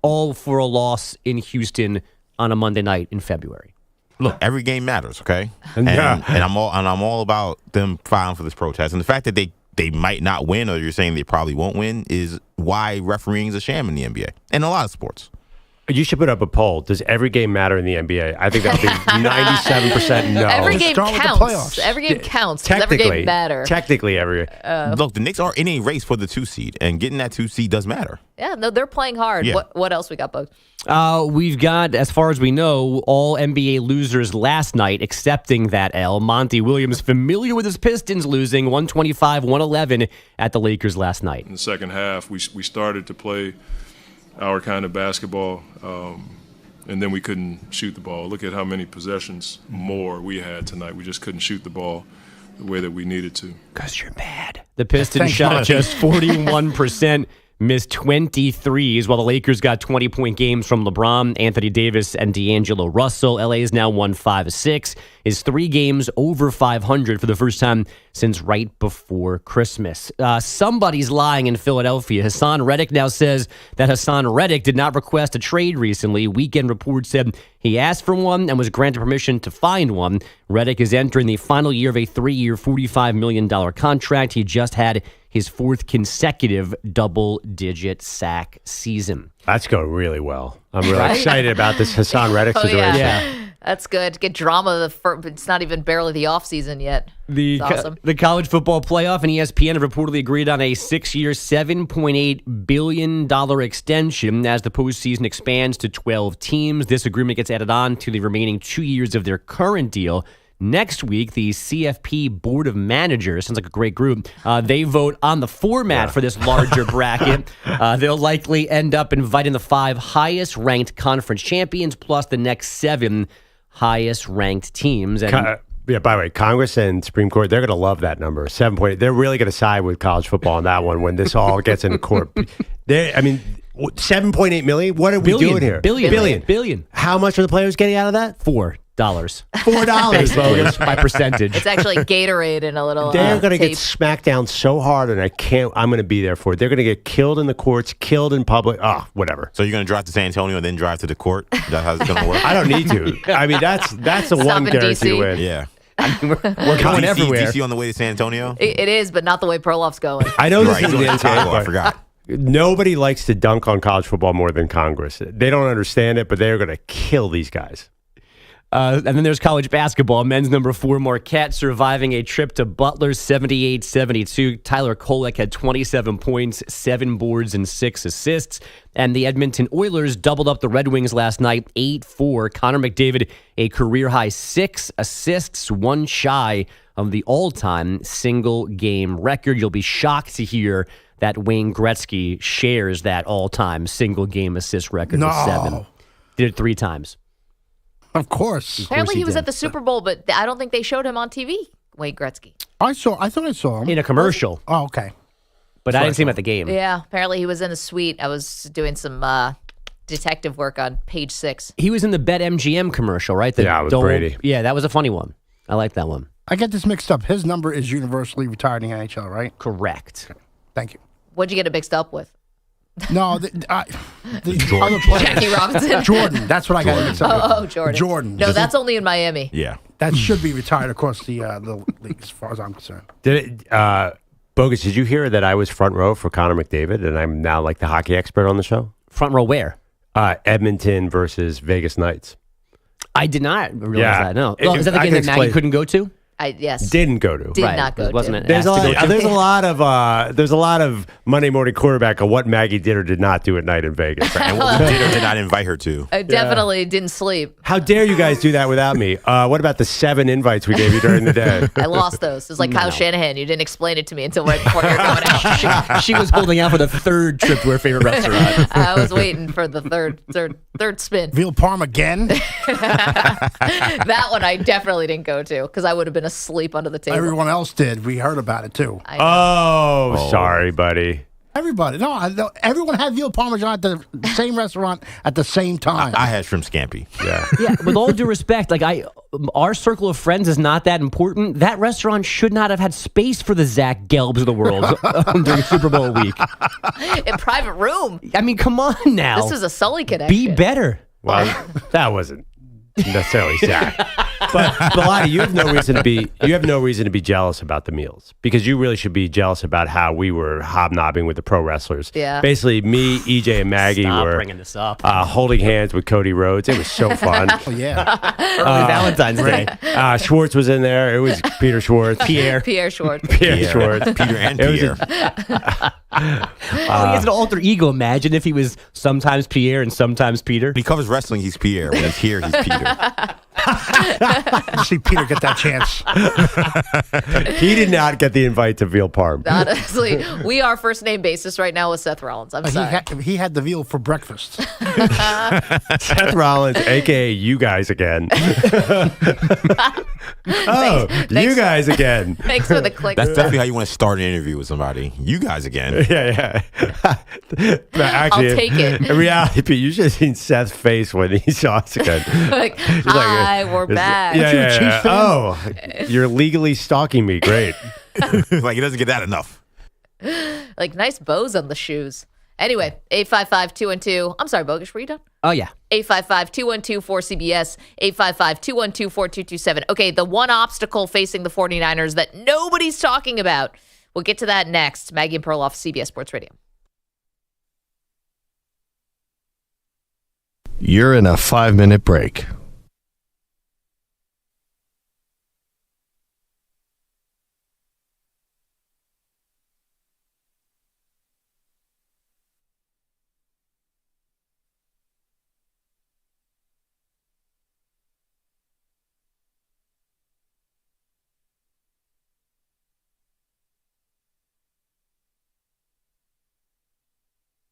All for a loss in Houston on a Monday night in February. Look, every game matters, okay? And I'm all about them filing for this protest. And the fact that they might not win, or you're saying they probably won't win, is why refereeing is a sham in the NBA and a lot of sports. You should put up a poll. Does every game matter in the NBA? I think that would be 97% no. Every game counts. Every game counts. Does every game matter? Technically, every Look, the Knicks are in a race for the 2 seed, and getting that 2 seed does matter. Yeah, no, they're playing hard. Yeah. What else we got, Bugs? We've got, as far as we know, all NBA losers last night, excepting that L. Monty Williams, familiar with his Pistons, losing 125-111 at the Lakers last night. In the second half, we started to play our kind of basketball, and then we couldn't shoot the ball. Look at how many possessions more we had tonight. We just couldn't shoot the ball the way that we needed to. Because you're bad. The Pistons shot just 41%. Missed 23s, while the Lakers got 20-point games from LeBron, Anthony Davis, and D'Angelo Russell. LA is now won 5-6, is 3 games over 500 for the first time since right before Christmas. Somebody's lying in Philadelphia. Hassan Reddick now says that Hassan Reddick did not request a trade recently. Weekend Report said he asked for one and was granted permission to find one. Reddick is entering the final year of a 3-year, $45 million contract. He just had his 4th consecutive double-digit sack season. That's going really well. I'm really excited about this Hassan Reddick situation. Yeah. That's good. Get drama. It's not even barely the offseason yet. The college football playoff and ESPN have reportedly agreed on a 6-year, $7.8 billion extension as the postseason expands to 12 teams. This agreement gets added on to the remaining 2 years of their current deal. Next week, the CFP Board of Managers, sounds like a great group, they vote on the format for this larger bracket. They'll likely end up inviting the 5 highest-ranked conference champions plus the next 7 highest-ranked teams. And by the way, Congress and Supreme Court, they're going to love that number, 7.8. They're really going to side with college football on that one when this all gets into court. 7.8 million? What are we doing here? Billion. How much are the players getting out of that? $4. $4, bogus, by percentage. It's actually Gatorade in a little They're going to tape. get smacked down so hard, and I'm going to be there for it. They're going to get killed in the courts, killed in public. Oh, whatever. So you're going to drive to San Antonio and then drive to the court? Is that how it's going to work? I don't need to. I mean, that's the one guarantee DC. win. Yeah. We're going everywhere. DC on the way to San Antonio? It is, but not the way Perloff's going. I know this Right, is he's the going to Chicago, I NBA, forgot. nobody likes to dunk on college football more than Congress. They don't understand it, but they're going to kill these guys. And then there's college basketball. Men's number 4, Marquette, surviving a trip to Butler, 78-72. Tyler Kolek had 27 points, 7 boards, and 6 assists. And the Edmonton Oilers doubled up the Red Wings last night, 8-4. Connor McDavid, a career-high 6 assists, 1 shy of the all-time single-game record. You'll be shocked to hear that Wayne Gretzky shares that all-time single-game assist record with 7. Did it 3 times. Of course. Apparently he was at the Super Bowl, but I don't think they showed him on TV, Wayne Gretzky. I thought I saw him. In a commercial. Oh, okay. But I didn't see him at the game. Yeah, apparently he was in the suite. I was doing some detective work on Page 6. He was in the BetMGM commercial, right? With Brady. Yeah, that was a funny one. I like that one. I get this mixed up. His number is universally retired in the NHL, right? Correct. Thank you. What'd you get it mixed up with? No, the other player. Jackie Robinson? Jordan. That's what I got mixed up with. Oh, Jordan. Jordan. No, that's only in Miami. Yeah. That should be retired across the league, as far as I'm concerned. Bogus, did you hear that I was front row for Connor McDavid, and I'm now like the hockey expert on the show? Front row where? Edmonton versus Vegas Knights. I did not realize that, no. Is that the game that Maggie couldn't go to? Yes. Didn't go to. Did not go Wasn't to. it? There's asked to go to? a lot of Monday morning quarterback of what Maggie did or did not do at night in Vegas. And what we did or did not invite her to. I definitely didn't sleep. How dare you guys do that without me? What about the 7 invites we gave you during the day? I lost those. It's like Kyle Shanahan. You didn't explain it to me until right before you were going out. She was holding out for the 3rd trip to her favorite restaurant. I was waiting for the third spin. Veal parm again? That one I definitely didn't go to because I would have been asleep under the table. Everyone else did. We heard about it too. Oh, sorry, buddy. Everybody. No, everyone had veal parmesan at the same restaurant at the same time. I had shrimp scampi. Yeah. Yeah, with all due respect, our circle of friends is not that important. That restaurant should not have had space for the Zach Gelbs of the world during Super Bowl week. In private room. I mean, come on now. This is a Sully connection. Be better. Well, that wasn't necessarily Zach. But Bilotti, you have no reason to be jealous about the meals because you really should be jealous about how we were hobnobbing with the pro wrestlers. Yeah. Basically, me, EJ, and Maggie Stop were bringing this up. holding hands with Cody Rhodes. It was so fun. Oh, yeah. Early Valentine's Day. Schwartz was in there. It was Peter Schwartz. Pierre Schwartz. Pierre Schwartz. Peter and It was Pierre. He has an alter ego. Imagine if he was sometimes Pierre and sometimes Peter. When he covers wrestling, he's Pierre. When he's here, he's Peter. See Peter get that chance. He did not get the invite to Veal Parm. Honestly, we are first name basis right now with Seth Rollins. I'm sorry. He had the veal for breakfast. Seth Rollins, a.k.a. you guys again. You guys again. Thanks for the click. That's definitely how you want to start an interview with somebody. You guys again. Yeah. Actually, I'll take it. In reality, Pete, you should have seen Seth's face when he saw us again. Like, hi, we're back. Yeah. Oh, you're legally stalking me. Great. Like, he doesn't get that enough. Like, nice bows on the shoes. Anyway, 855-212. I'm sorry, Bogish, were you done? Oh, yeah. 855-212-4CBS, 855-212-4227. Okay, the one obstacle facing the 49ers that nobody's talking about. We'll get to that next. Maggie and Perloff, CBS Sports Radio. You're in a 5-minute break.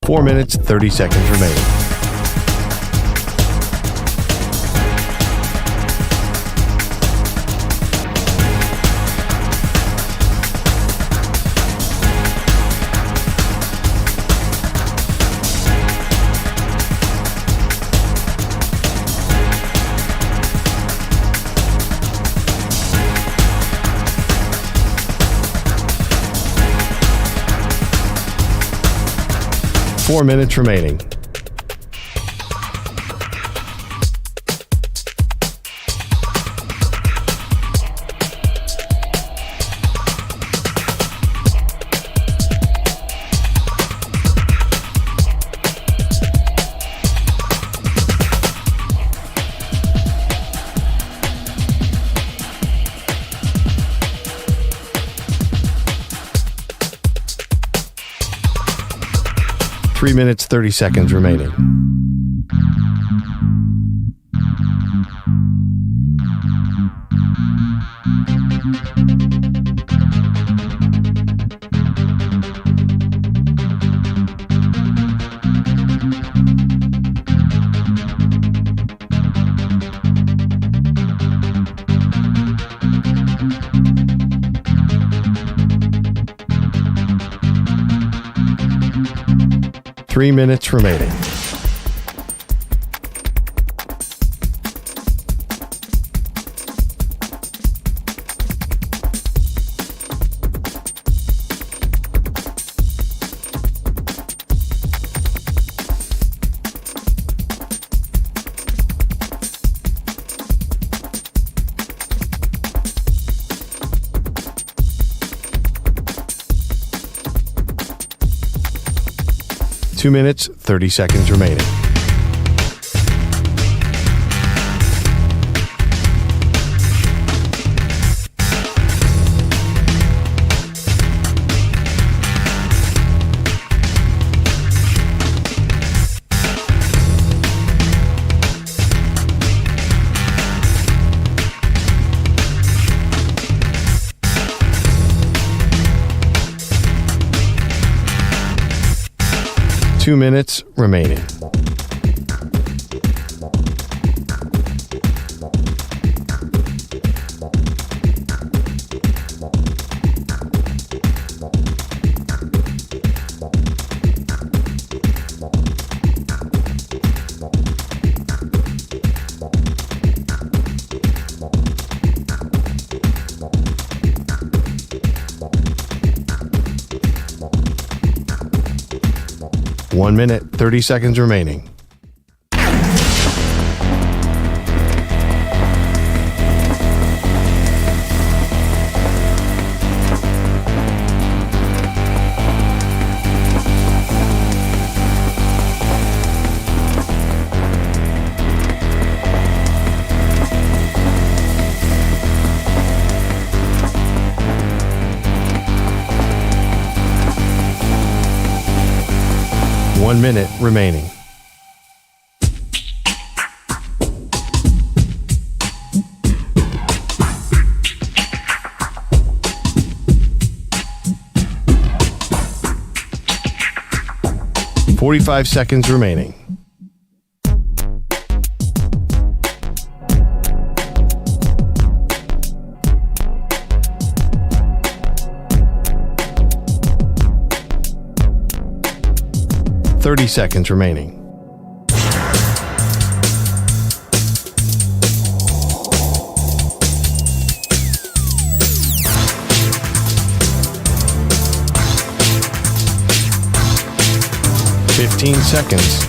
Four minutes, 30 seconds remaining. Four minutes remaining. Three minutes, 30 seconds remaining. Three minutes remaining. Two minutes, 30 seconds remaining. 2 minutes remaining. One minute, 30 seconds remaining. One minute remaining. Forty-five seconds remaining. Thirty seconds remaining. Fifteen seconds.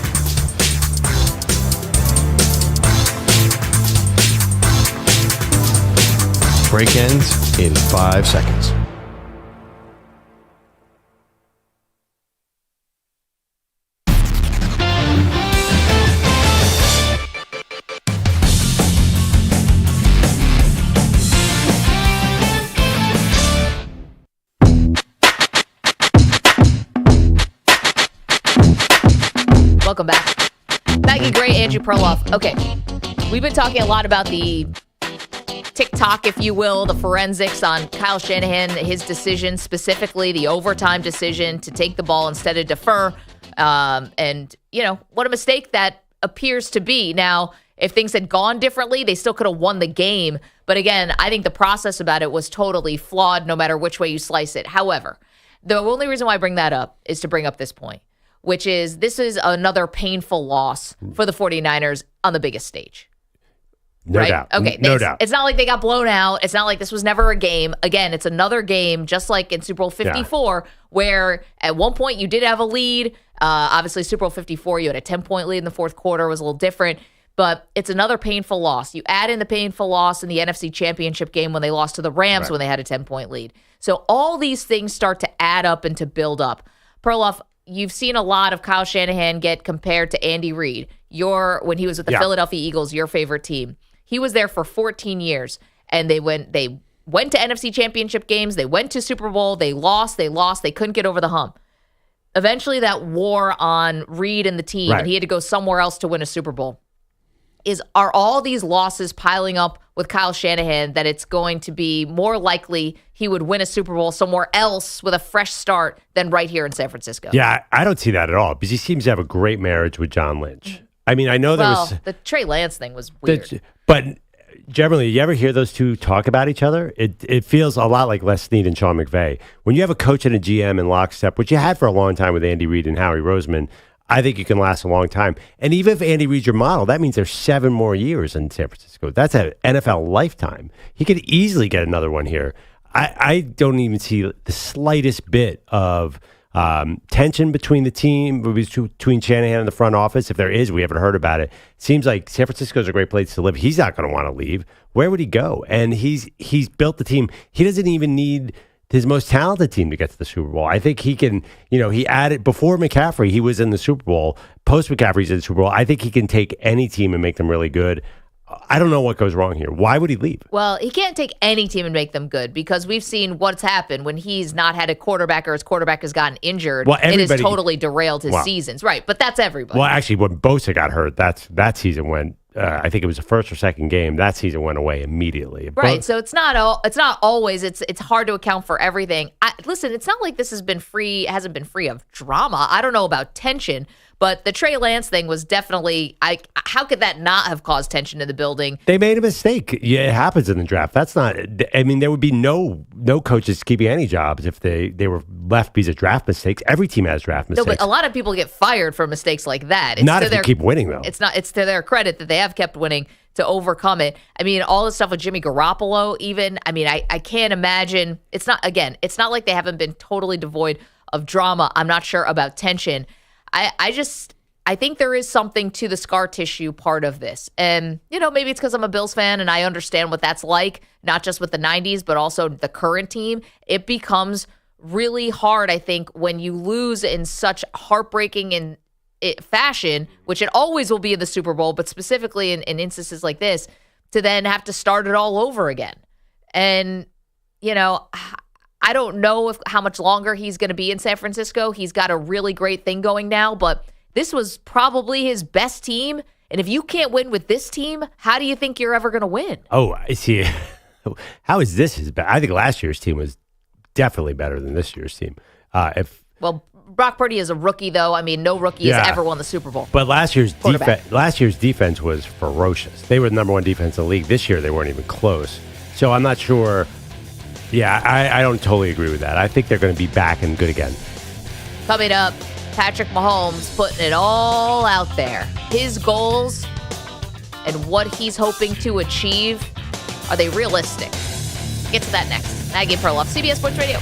Break ends in 5 seconds. Welcome back. Maggie Gray, Andrew Perloff. Okay, we've been talking a lot about the TikTok, if you will, the forensics on Kyle Shanahan, his decision, specifically the overtime decision to take the ball instead of defer. And, you know, what a mistake that appears to be. Now, if things had gone differently, they still could have won the game. But again, I think the process about it was totally flawed no matter which way you slice it. However, the only reason why I bring that up is to bring up this point, which is this is another painful loss for the 49ers on the biggest stage. No right? doubt. Okay. No doubt. It's not like they got blown out. It's not like this was never a game. Again, it's another game, just like in Super Bowl 54, where at one point you did have a lead. Obviously, Super Bowl 54, you had a 10-point lead in the fourth quarter. It was a little different. But it's another painful loss. You add in the painful loss in the NFC Championship game when they lost to the Rams when they had a 10-point lead. So all these things start to add up and to build up. Perloff, you've seen a lot of Kyle Shanahan get compared to Andy Reid. When he was with the Philadelphia Eagles, your favorite team. He was there for 14 years, and they went to NFC Championship games. They went to Super Bowl. They lost. They couldn't get over the hump. Eventually, that wore on Reid and the team, and he had to go somewhere else to win a Super Bowl. Are all these losses piling up with Kyle Shanahan that it's going to be more likely he would win a Super Bowl somewhere else with a fresh start than right here in San Francisco? Yeah, I don't see that at all because he seems to have a great marriage with John Lynch. I mean, I know the Trey Lance thing was weird. But generally, you ever hear those two talk about each other? It feels a lot like Les Snead and Sean McVay. When you have a coach and a GM in lockstep, which you had for a long time with Andy Reid and Howie Roseman, I think you can last a long time. And even if Andy Reid's your model, that means there's 7 more years in San Francisco. That's an NFL lifetime. He could easily get another one here. I don't even see the slightest bit of tension between the team, between Shanahan and the front office. If there is, we haven't heard about it. Seems like San Francisco's a great place to live. He's not going to want to leave. Where would he go? And he's built the team. He doesn't even need his most talented team to get to the Super Bowl. I think he can, he added, before McCaffrey, he was in the Super Bowl. Post McCaffrey's in the Super Bowl. I think he can take any team and make them really good. I don't know what goes wrong here. Why would he leave? Well, he can't take any team and make them good because we've seen what's happened when he's not had a quarterback or his quarterback has gotten injured. Well, it has totally derailed his seasons. Right, but that's everybody. Well, actually, when Bosa got hurt, that season went I think it was the first or second game, that season went away immediately. Right. So it's not always. It's hard to account for everything. Listen, it's not like this hasn't been free of drama. I don't know about tension, but the Trey Lance thing was definitely. How could that not have caused tension in the building? They made a mistake. Yeah, it happens in the draft. That's not. I mean, there would be no coaches keeping any jobs if they were left because of draft mistakes. Every team has draft mistakes. No, but a lot of people get fired for mistakes like that. Not if you keep winning, though. It's not. It's to their credit that they have kept winning to overcome it. I mean, all the stuff with Jimmy Garoppolo, even. I mean, I can't imagine. It's not like they haven't been totally devoid of drama. I'm not sure about tension. I think there is something to the scar tissue part of this. And, maybe it's because I'm a Bills fan and I understand what that's like, not just with the 90s, but also the current team. It becomes really hard, I think, when you lose in such heartbreaking fashion, which it always will be in the Super Bowl, but specifically in instances like this, to then have to start it all over again. And, I don't know how much longer he's going to be in San Francisco. He's got a really great thing going now, but this was probably his best team. And if you can't win with this team, how do you think you're ever going to win? Oh, I see. How is this his best? I think last year's team was definitely better than this year's team. Well, Brock Purdy is a rookie, though. I mean, no rookie has ever won the Super Bowl. But last year's defense was ferocious. They were the number one defense in the league. This year, they weren't even close. So I'm not sure. Yeah, I don't totally agree with that. I think they're going to be back and good again. Coming up, Patrick Mahomes putting it all out there. His goals and what he's hoping to achieve, are they realistic? Get to that next. Maggie and Perloff, CBS Sports Radio.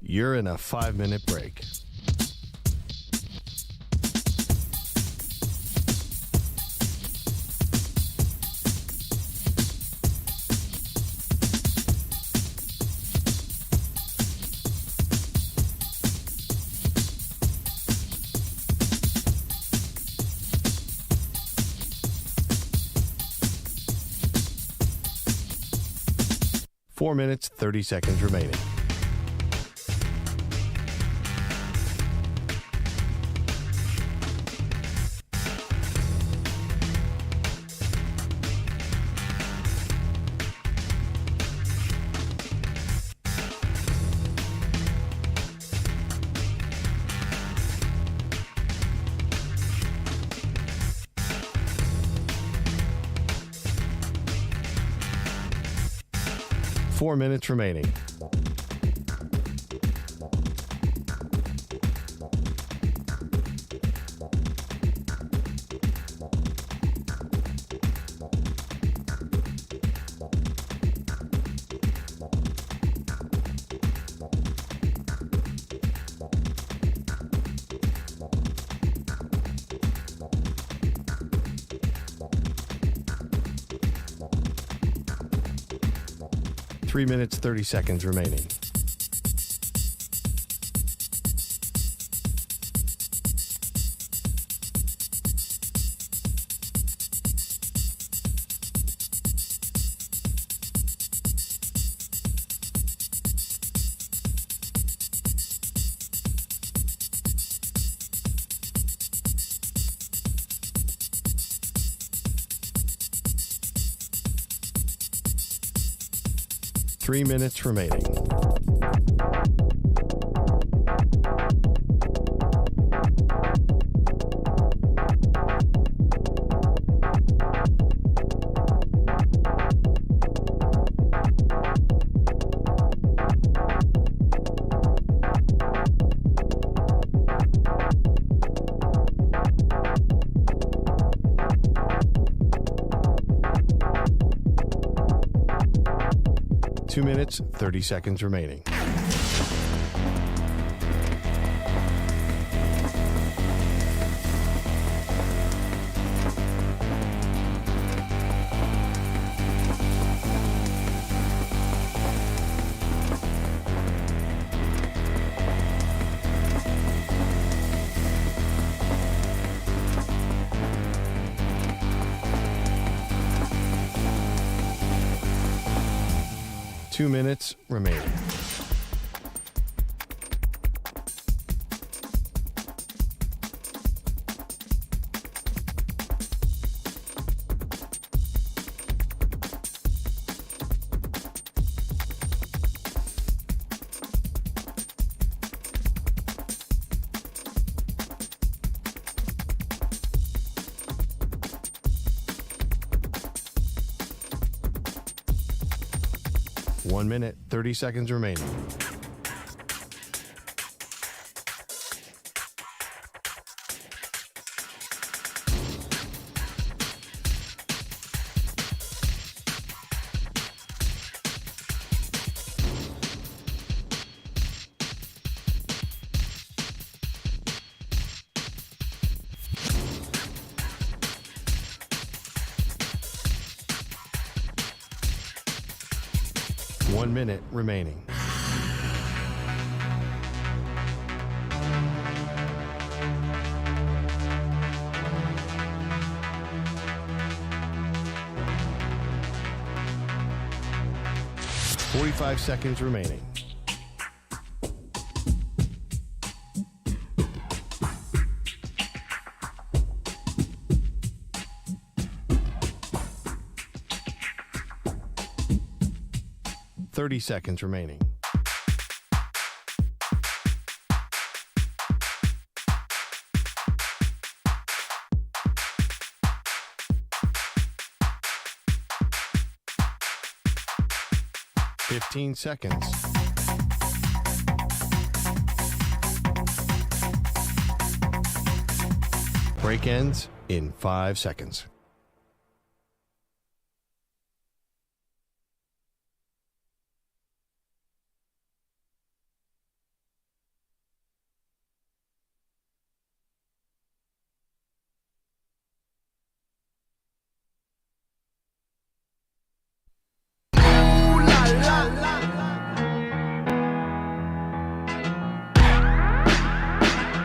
You're in a 5-minute break. Four minutes, 30 seconds remaining. Four minutes remaining. Three minutes, 30 seconds remaining. Three minutes remaining. Two minutes, 30 seconds remaining. 2 minutes remaining. One minute, 30 seconds remaining. One minute remaining. Forty-five seconds remaining. Thirty seconds remaining. Fifteen seconds. Break ends in 5 seconds.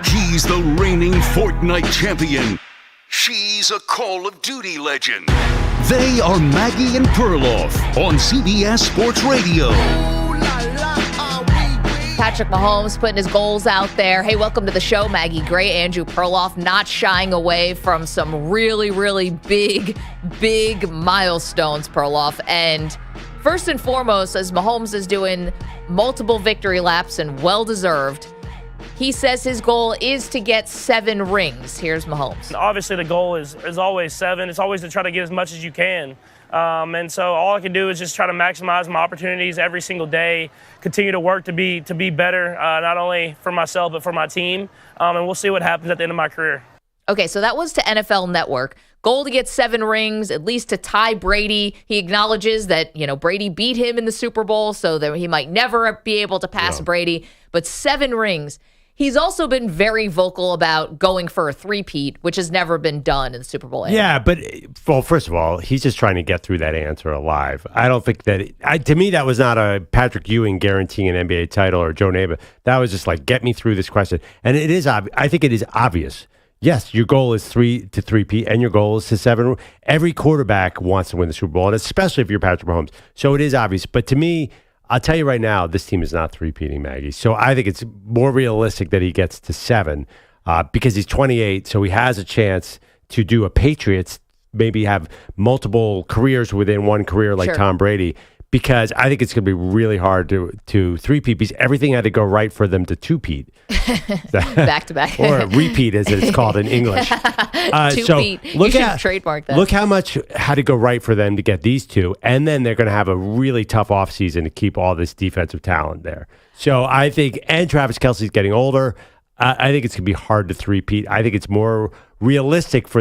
He's the reigning Fortnite champion. She's a Call of Duty legend. They are Maggie and Perloff on CBS Sports Radio. Patrick Mahomes putting his goals out there. Hey, welcome to the show, Maggie Gray, Andrew Perloff, not shying away from some really, really big milestones, Perloff. And first and foremost, as Mahomes is doing multiple victory laps and well-deserved, he says his goal is to get 7 rings. Here's Mahomes. Obviously, the goal is always 7. It's always to try to get as much as you can. And so all I can do is just try to maximize my opportunities every single day, continue to work to be better, not only for myself but for my team. And we'll see what happens at the end of my career. Okay, so that was to NFL Network. Goal to get 7 rings, at least to tie Brady. He acknowledges that, Brady beat him in the Super Bowl, so that he might never be able to pass Brady. But 7 rings. He's also been very vocal about going for a three-peat, which has never been done in the Super Bowl. Yeah, but, first of all, he's just trying to get through that answer alive. I don't think that, to me, that was not a Patrick Ewing guaranteeing an NBA title or Joe Namath. That was just like, get me through this question. And it is, I think it is obvious. Yes, your goal is 3-peat, and your goal is to 7. Every quarterback wants to win the Super Bowl, and especially if you're Patrick Mahomes. So it is obvious. But to me, I'll tell you right now, this team is not 3-peating, Maggie. So I think it's more realistic that he gets to 7 because he's 28, so he has a chance to do a Patriots, maybe have multiple careers within one career like Tom Brady, because I think it's going to be really hard to 3-peat because everything had to go right for them to 2-peat. Back to back. Or a repeat, as it's called in English. 2-peat. So look you should trademark that. Look how much had to go right for them to get these 2, and then they're going to have a really tough offseason to keep all this defensive talent there. So I think, and Travis Kelce's getting older, I think it's going to be hard to 3-peat. I think it's more realistic for